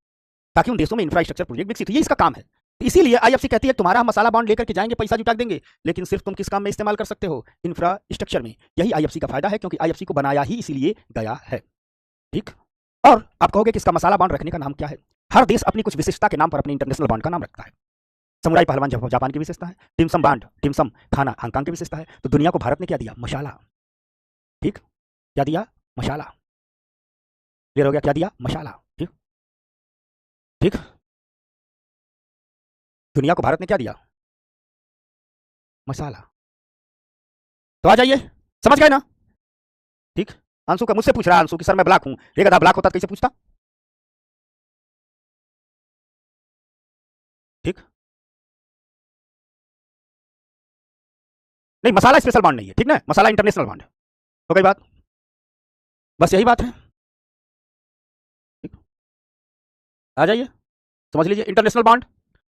ताकि उन देशों में इंफ्रास्ट्रक्चर प्रोजेक्ट विकसित हो। ये इसका काम है। इसीलिए आईएफसी कहती है तुम्हारा हम मसाला बॉन्ड लेकर के जाएंगे, पैसा जुटा देंगे, लेकिन सिर्फ तुम किस काम में इस्तेमाल कर सकते हो? इंफ्रास्ट्रक्चर में। यही आईएफसी का फायदा है, क्योंकि आईएफसी को बनाया ही इसीलिए गया है। ठीक, और आप कहोगे कि इसका मसाला बॉन्ड रखने का नाम क्या है? हर देश अपनी कुछ विशिष्टता के नाम पर अपने इंटरनेशनल बॉन्ड का नाम रखता है। समुराई पहलवान जापान की विशेषता है, टिमसम बॉन्ड, टिमसम खाना हांगकांग की विशेषता है। तो दुनिया को भारत ने क्या दिया? मसाला। ठीक, क्या दिया? मसाला। क्लियर हो गया? क्या दिया? मसाला। ठीक, ठीक, दुनिया को भारत ने क्या दिया? मसाला। तो आ जाइए, समझ गए ना? ठीक, अंशु का मुझसे पूछ रहा है अंशु कि सर मैं ब्लॉक हूं, ये गधा ब्लॉक होता तो कैसे पूछता? ठीक, नहीं मसाला स्पेशल बॉन्ड नहीं है, ठीक ना, मसाला इंटरनेशनल बॉन्ड है। हो गई बात? बस यही बात है। ठीक, आ जाइए, समझ लीजिए। इंटरनेशनल बॉन्ड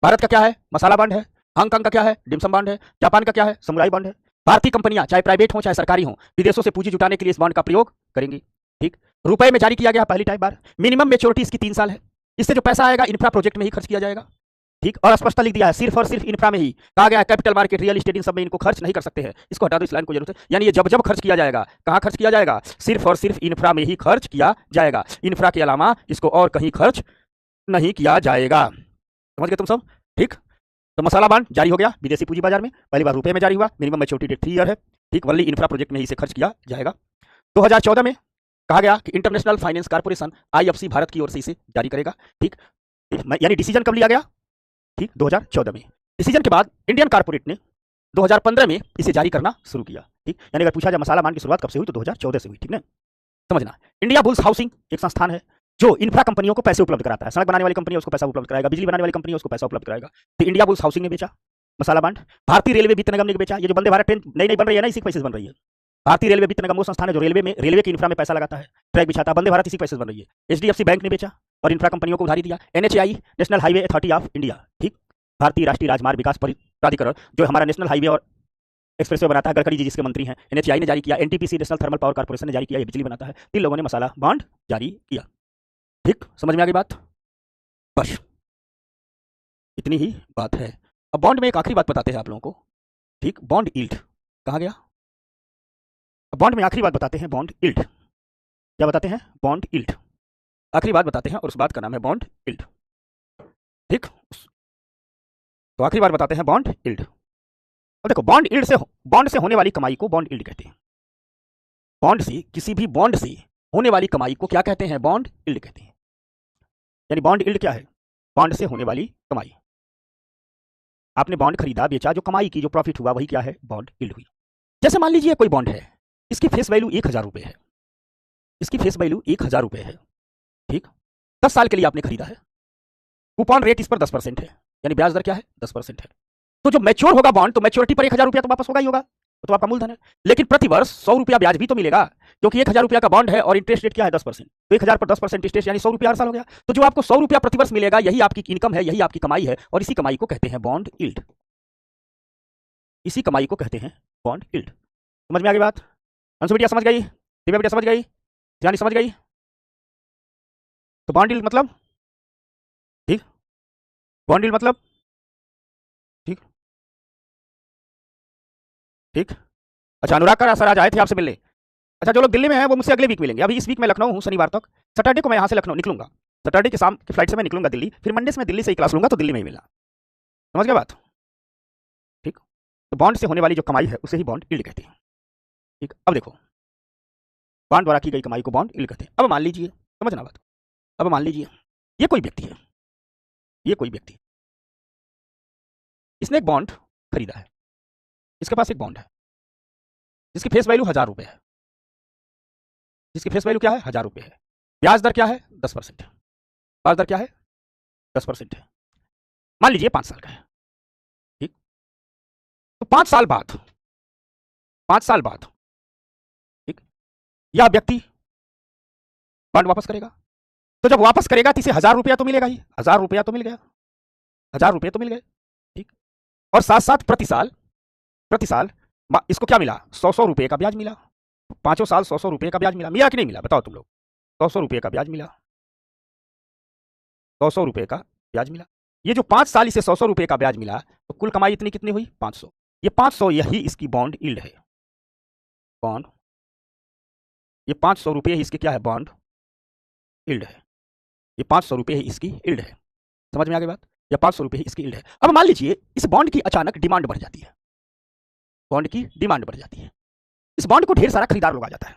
भारत का क्या है? मसाला बॉन्ड है। हांगकांग का क्या है? डिमसम बॉन्ड है। जापान का क्या है? समुराई बॉन्ड है। भारतीय कंपनियां चाहे प्राइवेट हो चाहे सरकारी हो, विदेशों से पूंजी जुटाने के लिए इस बॉन्ड का प्रयोग करेंगी। ठीक, रुपए में जारी किया गया पहली टाइम बार, मिनिमम मेच्योरिटी इसकी 3 साल है। इससे जो पैसा आएगा इंफ्रा प्रोजेक्ट में ही खर्च किया जाएगा। ठीक, और स्पष्ट लिख दिया है सिर्फ और सिर्फ इंफ्रा में ही। कहा गया है कैपिटल मार्केट, रियल एस्टेट, इन सब में इनको खर्च नहीं कर सकते हैं। इसको हटा दो, इस लाइन को जरूरत है। यानी ये जब जब खर्च किया जाएगा, कहां खर्च किया जाएगा? सिर्फ और सिर्फ इंफ्रा में ही खर्च किया जाएगा। इंफ्रा के अलावा इसको और कहीं खर्च नहीं किया जाएगा। समझ गए तुम सब? ठीक, तो मसाला बॉन्ड जारी हो गया विदेशी पूंजी बाजार में, पहली बार रुपए में जारी हुआ, मिनिमम मैच्योरिटी डेट 3 ईयर है। ठीक, वनली इंफ्रा प्रोजेक्ट में ही इसे खर्च किया जाएगा। 2014 में कहा गया कि international finance corporation IFC Bharat की ओर से इसे जारी करेगा। ठीक, यानी डिसीजन कब लिया गया? ठीक, 2014 में। डिसीजन के बाद इंडियन कॉर्पोरेट ने 2015 में इसे जारी करना शुरू किया। ठीक, यानी अगर पूछा जाए मसाला बॉन्ड की शुरुआत कब से हुई तो 2014 से हुई। ठीक ना, समझना। इंडिया बुल्स हाउसिंग एक संस्थान है जो इंफ्रा कंपनियों को पैसे उपलब्ध कराता है। सड़क बनाने वाली कंपनी है उसको पैसा उपलब्ध कराएगा, बिजली बनाने वाली कंपनी है उसको पैसा उपलब्ध कराएगा। तो इंडिया बुल्स हाउसिंग ने बेचा मसाला बॉन्ड। भारतीय रेलवे वित्त निगम ने बेचा। ये जो वंदे भारत ट्रेन नई नई बन रही है ना, इसी पैसे से बन रही है। भारतीय रेलवे वित्त निगम वो संस्थान है जो रेलवे की इंफ्रा में पैसा लगाता है, ट्रैक बिछाता है। वंदे भारत इसी पैसे से बन रही है। एचडीएफसी बैंक ने बेचा और इंफ्रा कंपनियों को उधारी दिया। NHAI, national highway authority of India, ठीक, भारतीय राष्ट्रीय राजमार्ग विकास प्राधिकरण, जो हमारा नेशनल हाईवे और एक्सप्रेसवे बनाता है, गडकरी जी जिसके मंत्री हैं, एनएचएआई ने जारी किया। NTPC, national thermal power corporation ने जारी किया, ये बिजली बनाता है। 3 लोगों ने मसाला बॉन्ड जारी किया। ठीक, समझ में आ गई बात? बस इतनी ही बात है। अब बॉन्ड में एक आखिरी बात बताते हैं आप लोगों को। ठीक, बॉन्ड यील्ड कहा गया। अब बॉन्ड में आखिरी बात बताते हैं, बॉन्ड यील्ड। क्या बताते हैं? Bond yield. आखिरी बात बताते हैं और उस बात का नाम है बॉन्ड यील्ड। ठीक, तो आखिरी बात बताते हैं बॉन्ड यील्ड। अब देखो, बॉन्ड से होने वाली कमाई को बॉन्ड यील्ड कहते हैं। बॉन्ड से, किसी भी बॉन्ड से होने वाली कमाई को क्या कहते हैं? बॉन्ड यील्ड कहते हैं। यानी बॉन्ड यील्ड क्या है? बॉन्ड से होने वाली कमाई। आपने बॉन्ड खरीदा, बेचा, जो कमाई की, जो प्रॉफिट हुआ, वही क्या है? बॉन्ड यील्ड हुई। जैसे मान लीजिए कोई बॉन्ड है, इसकी फेस वैल्यू 1000 रुपए है। इसकी फेस वैल्यू 1000 रुपए है। ठीक, 10 साल के लिए आपने खरीदा है। कूपन रेट इस पर 10% है, यानी ब्याज दर क्या है? 10% है। तो जो मैच्योर होगा बॉन्ड, तो मैच्योरिटी पर 1000 रुपया तो वापस होगा ही होगा, तो आपका मूलधन है। लेकिन प्रति वर्ष 100 रुपया ब्याज भी तो मिलेगा, क्योंकि 1000 रुपया का बॉन्ड है और इंटरेस्ट रेट क्या है? 10%। तो 1000 पर 10% इंटरेस्ट, यानी 100 रुपया हर साल हो गया। तो जो आपको 100 रुपया प्रति वर्ष मिलेगा, यही आपकी इनकम है, यही आपकी कमाई है, और इसी कमाई को कहते हैं बॉन्ड यील्ड। इसी कमाई को कहते हैं बॉन्ड यील्ड। समझ में आ गई बात? अंशु बेटिया समझ गई? दिव्या बेटिया समझ गई? जानी समझ गई? तो बॉन्ड यील्ड मतलब, ठीक, बॉन्ड यील्ड मतलब, ठीक ठीक। अच्छा, अनुराग का सर आज आए थे आपसे मिलने। अच्छा, जो लोग दिल्ली में हैं वो मुझसे अगले वीक मिलेंगे। अभी इस वीक मैं लखनऊ हूँ शनिवार तक। सैटरडे को मैं यहाँ से लखनऊ निकलूंगा। सैटरडे की शाम की फ्लाइट से मैं निकलूंगा दिल्ली, फिर मंडे से मैं दिल्ली से ही क्लास लूंगा, तो दिल्ली में ही मिलना। समझ गया बात? ठीक। तो बॉन्ड से होने वाली जो कमाई है उसे ही बॉन्ड यील्ड कहते हैं। ठीक, अब देखो, बॉन्ड द्वारा की गई कमाई को बॉन्ड यील्ड कहते हैं। अब मान लीजिए, समझना बात, अब मान लीजिए ये कोई व्यक्ति है, ये कोई व्यक्ति, इसने एक बॉन्ड खरीदा है, इसके पास एक बॉन्ड है जिसकी फेस वैल्यू 1000 रुपये है, जिसकी फेस वैल्यू क्या है, 1000 रुपये है। ब्याज दर क्या है, 10% है। ब्याज दर क्या है, 10% है। मान लीजिए 5 साल का है। ठीक, तो 5 साल बाद, 5 साल बाद, ठीक, यह व्यक्ति बॉन्ड वापस करेगा। तो जब वापस करेगा तो इसे 1000 रुपया तो मिलेगा ही, 1000 रुपया तो मिल गया, 1000 रुपये तो मिल गए। ठीक, और साथ साथ प्रति साल, प्रति साल इसको क्या मिला, 100 रुपये का ब्याज मिला। 5 साल 100 रुपये का ब्याज मिला, मिला कि नहीं मिला, बताओ तुम लोग। 100 रुपये का ब्याज मिला, 100 रुपये का ब्याज मिला। ये जो 5 साल इसे 100 रुपये का ब्याज मिला, तो कुल कमाई इतनी कितनी हुई, 500। ये 500 यही इसकी बॉन्ड यील्ड है। बॉन्ड, ये 500 रुपये ही इसके क्या है, बॉन्ड यील्ड है। ये 500 रुपये ही इसकी यील्ड है। समझ में आ गई बात? या 500 रुपये ही इसकी यील्ड है। अब मान लीजिए इस बॉन्ड की अचानक डिमांड बढ़ जाती है, बॉन्ड की डिमांड बढ़ जाती है। इस बॉन्ड को ढेर सारा खरीदार लोग आ जाता है,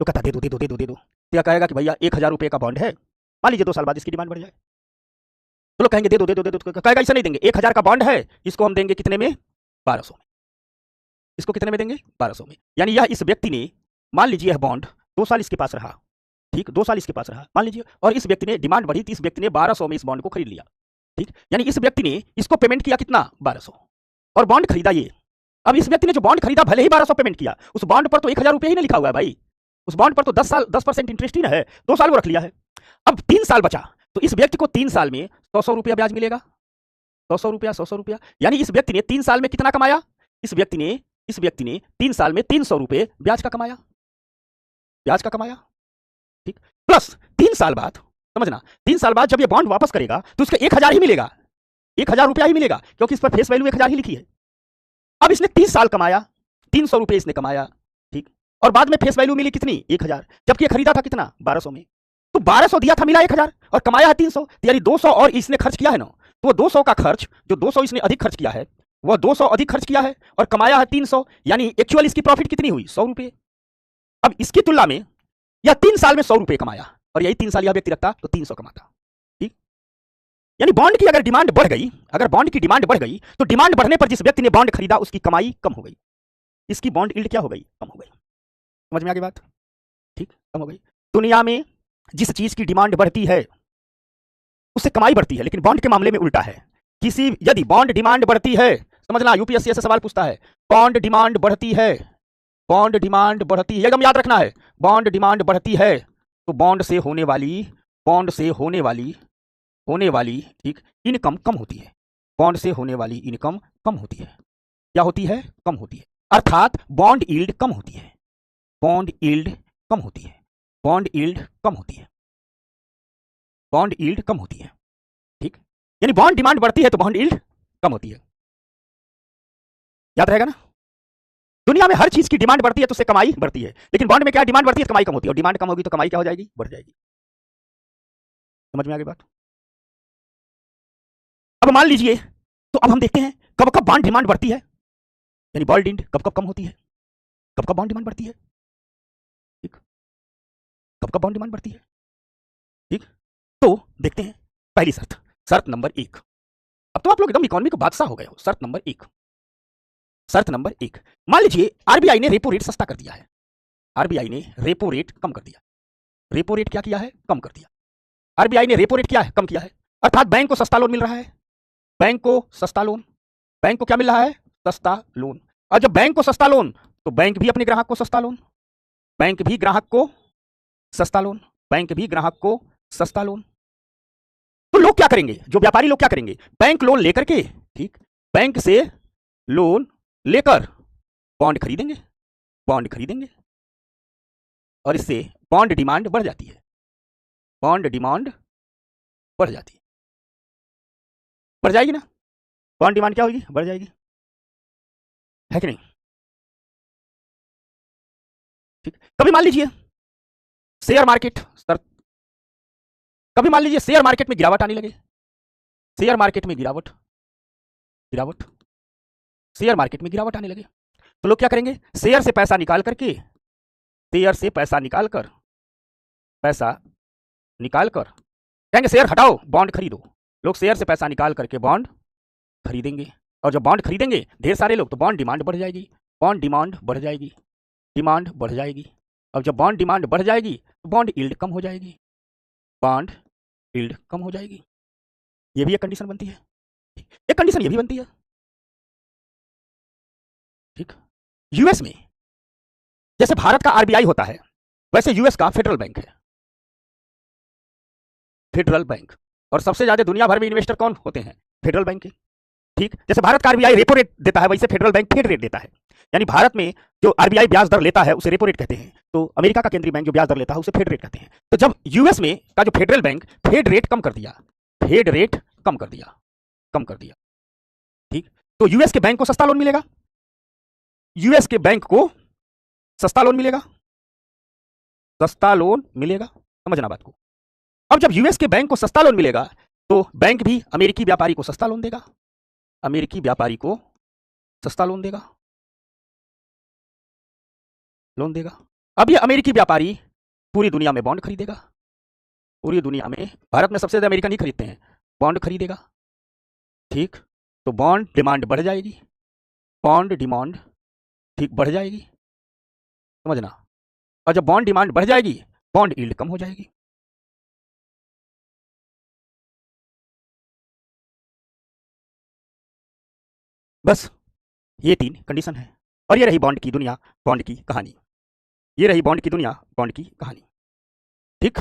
तो कहता दे दो दे दो दे दो दे दो। क्या कहेगा कि भैया 1000 रुपये का बॉन्ड है, मान लीजिए 2 साल बाद इसकी डिमांड बढ़ जाए, तो लोग कहेंगे दे दो दे दो दे दो। कहेगा ऐसा नहीं देंगे, 1000 का बॉन्ड है, इसको हम देंगे कितने में, 1200 में। इसको कितने में देंगे, 1200 में। यानी यह इस व्यक्ति ने, मान लीजिए यह बॉन्ड 2 साल इसके पास रहा, ठीक, 2 साल इसके पास रहा मान लीजिए, और इस व्यक्ति ने डिमांड बढ़ी तो इस व्यक्ति ने 1200 में इस बॉन्ड को खरीद लिया। ठीक, यानी इस व्यक्ति ने इसको पेमेंट किया कितना, 1200, और बॉन्ड खरीदा ये। अब इस व्यक्ति ने जो बॉन्ड खरीदा भले ही 1200 पेमेंट किया, उस बॉन्ड पर तो 1000 रुपये ही नहीं लिखा हुआ है भाई, उस बॉन्ड पर तो 10 साल 10% इंटरेस्ट ही ना है, 2 साल वो रख लिया है। अब 3 साल बचा, तो इस व्यक्ति को 3 साल में 100 रुपया ब्याज मिलेगा, 100 रुपया 100 रुपया। यानी इस व्यक्ति ने 3 साल में कितना कमाया, इस व्यक्ति ने 3 साल में 300 रुपये ब्याज का कमाया, ब्याज का कमाया। ठीक, प्लस 3 साल बाद, समझना, 3 साल बाद जब ये बॉन्ड वापस करेगा तो उसका 1000 ही मिलेगा, 1000 रुपया ही मिलेगा, क्योंकि इस पर फेस वैल्यू 1000 ही लिखी है। अब इसने 30 साल कमाया, 300 रुपये इसने कमाया, ठीक, और बाद में फेस वैल्यू मिली कितनी, 1000, जबकि ये खरीदा था कितना, 1200 में। तो 1200 दिया था, मिला 1000, और कमाया है 300, यानी 200 और इसने खर्च किया है ना, तो वो 200 का खर्च, जो 200 इसने अधिक खर्च किया है, वह 200 अधिक खर्च किया है और कमाया है 300, यानी एक्चुअल इसकी प्रॉफिट कितनी हुई, 100 रुपये। अब इसकी तुलना में यह 3 साल में 100 रुपये कमाया, और यही 3 साल यह व्यक्ति रखता तो 300 कमाता। ठीक, यानी बॉन्ड की अगर डिमांड बढ़ गई, अगर बॉन्ड की डिमांड बढ़ गई, तो डिमांड बढ़ने पर जिस व्यक्ति ने बॉन्ड खरीदा उसकी कमाई कम हो गई, इसकी बॉन्ड यील्ड क्या हो गई, कम हो गई। समझ में आ गई बात? ठीक, कम हो गई। दुनिया में जिस चीज की डिमांड बढ़ती है उससे कमाई बढ़ती है, लेकिन बॉन्ड के मामले में उल्टा है। यदि बॉन्ड डिमांड बढ़ती है, समझना, यूपीएससी ऐसे सवाल पूछता है, बॉन्ड डिमांड बढ़ती है, बॉन्ड डिमांड बढ़ती है, एकदम याद रखना है, बॉन्ड डिमांड बढ़ती है, तो बॉन्ड से होने वाली ठीक इनकम कम होती है, बॉन्ड से होने वाली इनकम कम होती है। क्या होती है, कम होती है, अर्थात बॉन्ड यील्ड कम होती है, बॉन्ड यील्ड कम होती है, बॉन्ड यील्ड कम होती है, बॉन्ड यील्ड कम होती है। ठीक, यानी बॉन्ड डिमांड बढ़ती है तो बॉन्ड यील्ड कम होती है। याद रहेगा ना? दुनिया में हर चीज की डिमांड बढ़ती है तो उससे कमाई बढ़ती है, लेकिन बॉन्ड में क्या, डिमांड बढ़ती है तो कमाई कम होती है, और डिमांड कम होगी तो कमाई क्या हो जाएगी, बढ़ जाएगी। समझ में आ गई बात? अब मान लीजिए, तो अब हम देखते हैं कब कब बॉन्ड डिमांड बढ़ती है, यानी बॉन्ड यील्ड कब कब कम होती है, कब कब बॉन्ड डिमांड बढ़ती है। ठीक, कब कब बॉन्ड डिमांड बढ़ती है। ठीक, तो देखते हैं पहली शर्त, शर्त नंबर 1। अब तो आप लोग एकदम इकोनॉमी के बादशाह हो गए हो। शर्त नंबर 1, शर्त नंबर 1, मान लीजिए आरबीआई ने रेपो रेट सस्ता कर दिया है, आरबीआई ने रेपो रेट कम कर दिया, रेपो रेट क्या किया है, कम कर दिया। आरबीआई ने रेपो रेट क्या है, कम किया है, अर्थात बैंक को सस्ता लोन मिल रहा है, बैंक को सस्ता लोन, बैंक को क्या मिल रहा है, सस्ता लोन। और जब बैंक को सस्ता लोन, तो बैंक भी अपने ग्राहक को सस्ता लोन, बैंक भी ग्राहक को सस्ता लोन, बैंक भी ग्राहक को सस्ता लोन। तो लोग क्या करेंगे, जो व्यापारी लोग क्या करेंगे, बैंक लोन लेकर के, ठीक, बैंक से लोन लेकर बॉन्ड खरीदेंगे, बॉन्ड खरीदेंगे, और इससे बॉन्ड डिमांड बढ़ जाती है, बॉन्ड डिमांड बढ़ जाती है, बढ़ जाएगी ना, बॉन्ड डिमांड क्या होगी, बढ़ जाएगी, है कि नहीं? ठीक, कभी मान लीजिए शेयर मार्केट सर, कभी मान लीजिए शेयर मार्केट में गिरावट आने लगे, शेयर मार्केट में गिरावट, गिरावट, शेयर मार्केट में गिरावट आने लगे, तो लोग क्या करेंगे, शेयर से पैसा निकाल करके, शेयर से पैसा निकाल कर, पैसा निकाल कर कहेंगे शेयर हटाओ बॉन्ड खरीदो, लोग शेयर से पैसा निकाल करके बॉन्ड खरीदेंगे, और जब बॉन्ड खरीदेंगे ढेर सारे लोग तो बॉन्ड डिमांड बढ़ जाएगी, बॉन्ड डिमांड बढ़ जाएगी, डिमांड बढ़ जाएगी, अब जब बॉन्ड डिमांड बढ़ जाएगी तो बॉन्ड यील्ड कम हो जाएगी, बॉन्ड यील्ड कम हो जाएगी, ये भी एक कंडीशन बनती है, एक कंडीशन ये भी बनती है। ठीक, यूएस में जैसे भारत का आरबीआई होता है वैसे यूएस का फेडरल बैंक है, फेडरल बैंक, और सबसे ज्यादा दुनिया भर में इन्वेस्टर कौन होते हैं, फेडरल बैंक के। ठीक, जैसे भारत का आरबीआई रेपो रेट देता है वैसे फेडरल बैंक फेड रेट देता है, यानी भारत में जो आरबीआई ब्याज दर लेता है उसे रेपो रेट कहते हैं, तो अमेरिका का केंद्रीय बैंक जो ब्याज दर लेता है उसे फेड रेट कहते हैं। तो जब यूएस में का जो फेडरल बैंक फेड रेट कम कर दिया, फेड रेट कम कर दिया, कम कर दिया, ठीक, तो यूएस के बैंक को सस्ता लोन मिलेगा, यूएस के बैंक को सस्ता लोन मिलेगा, सस्ता लोन मिलेगा, समझना बात को। अब जब यूएस के बैंक को सस्ता लोन मिलेगा तो बैंक भी अमेरिकी व्यापारी को सस्ता लोन देगा, अमेरिकी व्यापारी को सस्ता लोन देगा, लोन देगा। अब ये अमेरिकी व्यापारी पूरी दुनिया में बॉन्ड खरीदेगा, पूरी दुनिया में, भारत में सबसे ज्यादा अमेरिकन ही खरीदते हैं, बॉन्ड खरीदेगा। ठीक, तो बॉन्ड डिमांड बढ़ जाएगी, बॉन्ड डिमांड ठीक बढ़ जाएगी, समझना, और जब बॉन्ड डिमांड बढ़ जाएगी बॉन्ड यील्ड कम हो जाएगी। बस ये तीन कंडीशन है, और ये रही बॉन्ड की दुनिया, बॉन्ड की कहानी, ये रही बॉन्ड की दुनिया, बॉन्ड की कहानी। ठीक,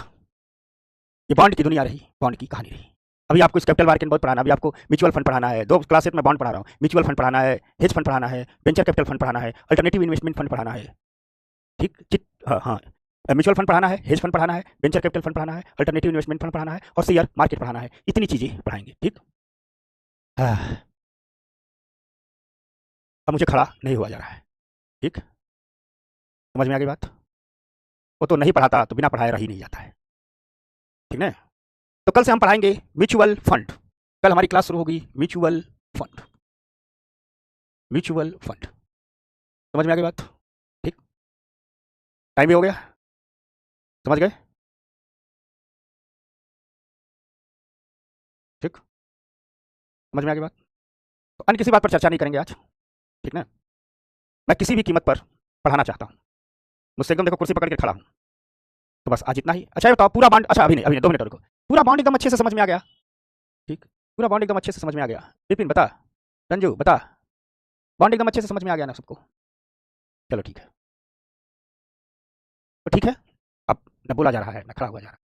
ये बॉन्ड की दुनिया रही, बॉन्ड की कहानी रही। अभी आपको इस कैपिटल मार्केट बहुत पढ़ाना, अभी आपको म्यूचुअल फंड पढ़ाना है, 2 क्लासेस में बॉन्ड पढ़ा रहा हूँ, म्यूचुअल फंड पढ़ाना है, हेज फंड पढ़ाना है, वेंचर कैपिटल फंड पढ़ाना है, अल्टरनेटिव इन्वेस्टमेंट फंड पढ़ाना है। ठीक, हाँ हाँ, म्यूचुअल फंड पढ़ाना है, हेज फंड पढ़ाना है, वेंचर कैपिटल फंड पढ़ाना है, अल्टरनेटिव इन्वेस्टमेंट फंड पढ़ाना है, और शेयर मार्केट पढ़ाना है, इतनी चीजें पढ़ाएंगे। ठीक, अब मुझे खड़ा नहीं हुआ जा रहा है। ठीक, समझ में आ गई बात, वो तो नहीं पढ़ाता तो बिना पढ़ाए रह ही नहीं जाता है। ठीक है, तो कल से हम पढ़ाएंगे म्यूचुअल फंड, कल हमारी क्लास शुरू होगी म्यूचुअल फंड, म्यूचुअल फंड, समझ में आ गई बात। ठीक, टाइम भी हो गया, समझ गए। ठीक, समझ में आ गई बात, तो अन्य किसी बात पर चर्चा नहीं करेंगे आज। ठीक ना, मैं किसी भी कीमत पर पढ़ाना चाहता हूँ, मुझसे एकदम देखो कुर्सी पकड़ के खड़ा हूँ, तो बस आज इतना ही। अच्छा बताओ पूरा बॉन्ड, अच्छा अभी नहीं, अभी नहीं, 2 मिनट रुको, पूरा बॉन्ड एकदम अच्छे से समझ में आ गया। ठीक, पूरा बॉन्ड एकदम अच्छे से समझ में आ गया, विपिन बता, रंजू बता, बॉन्ड एकदम अच्छे से समझ में आ गया ना सबको, चलो ठीक है, तो ठीक है, अब न बोला जा रहा है न खड़ा हुआ जा रहा है।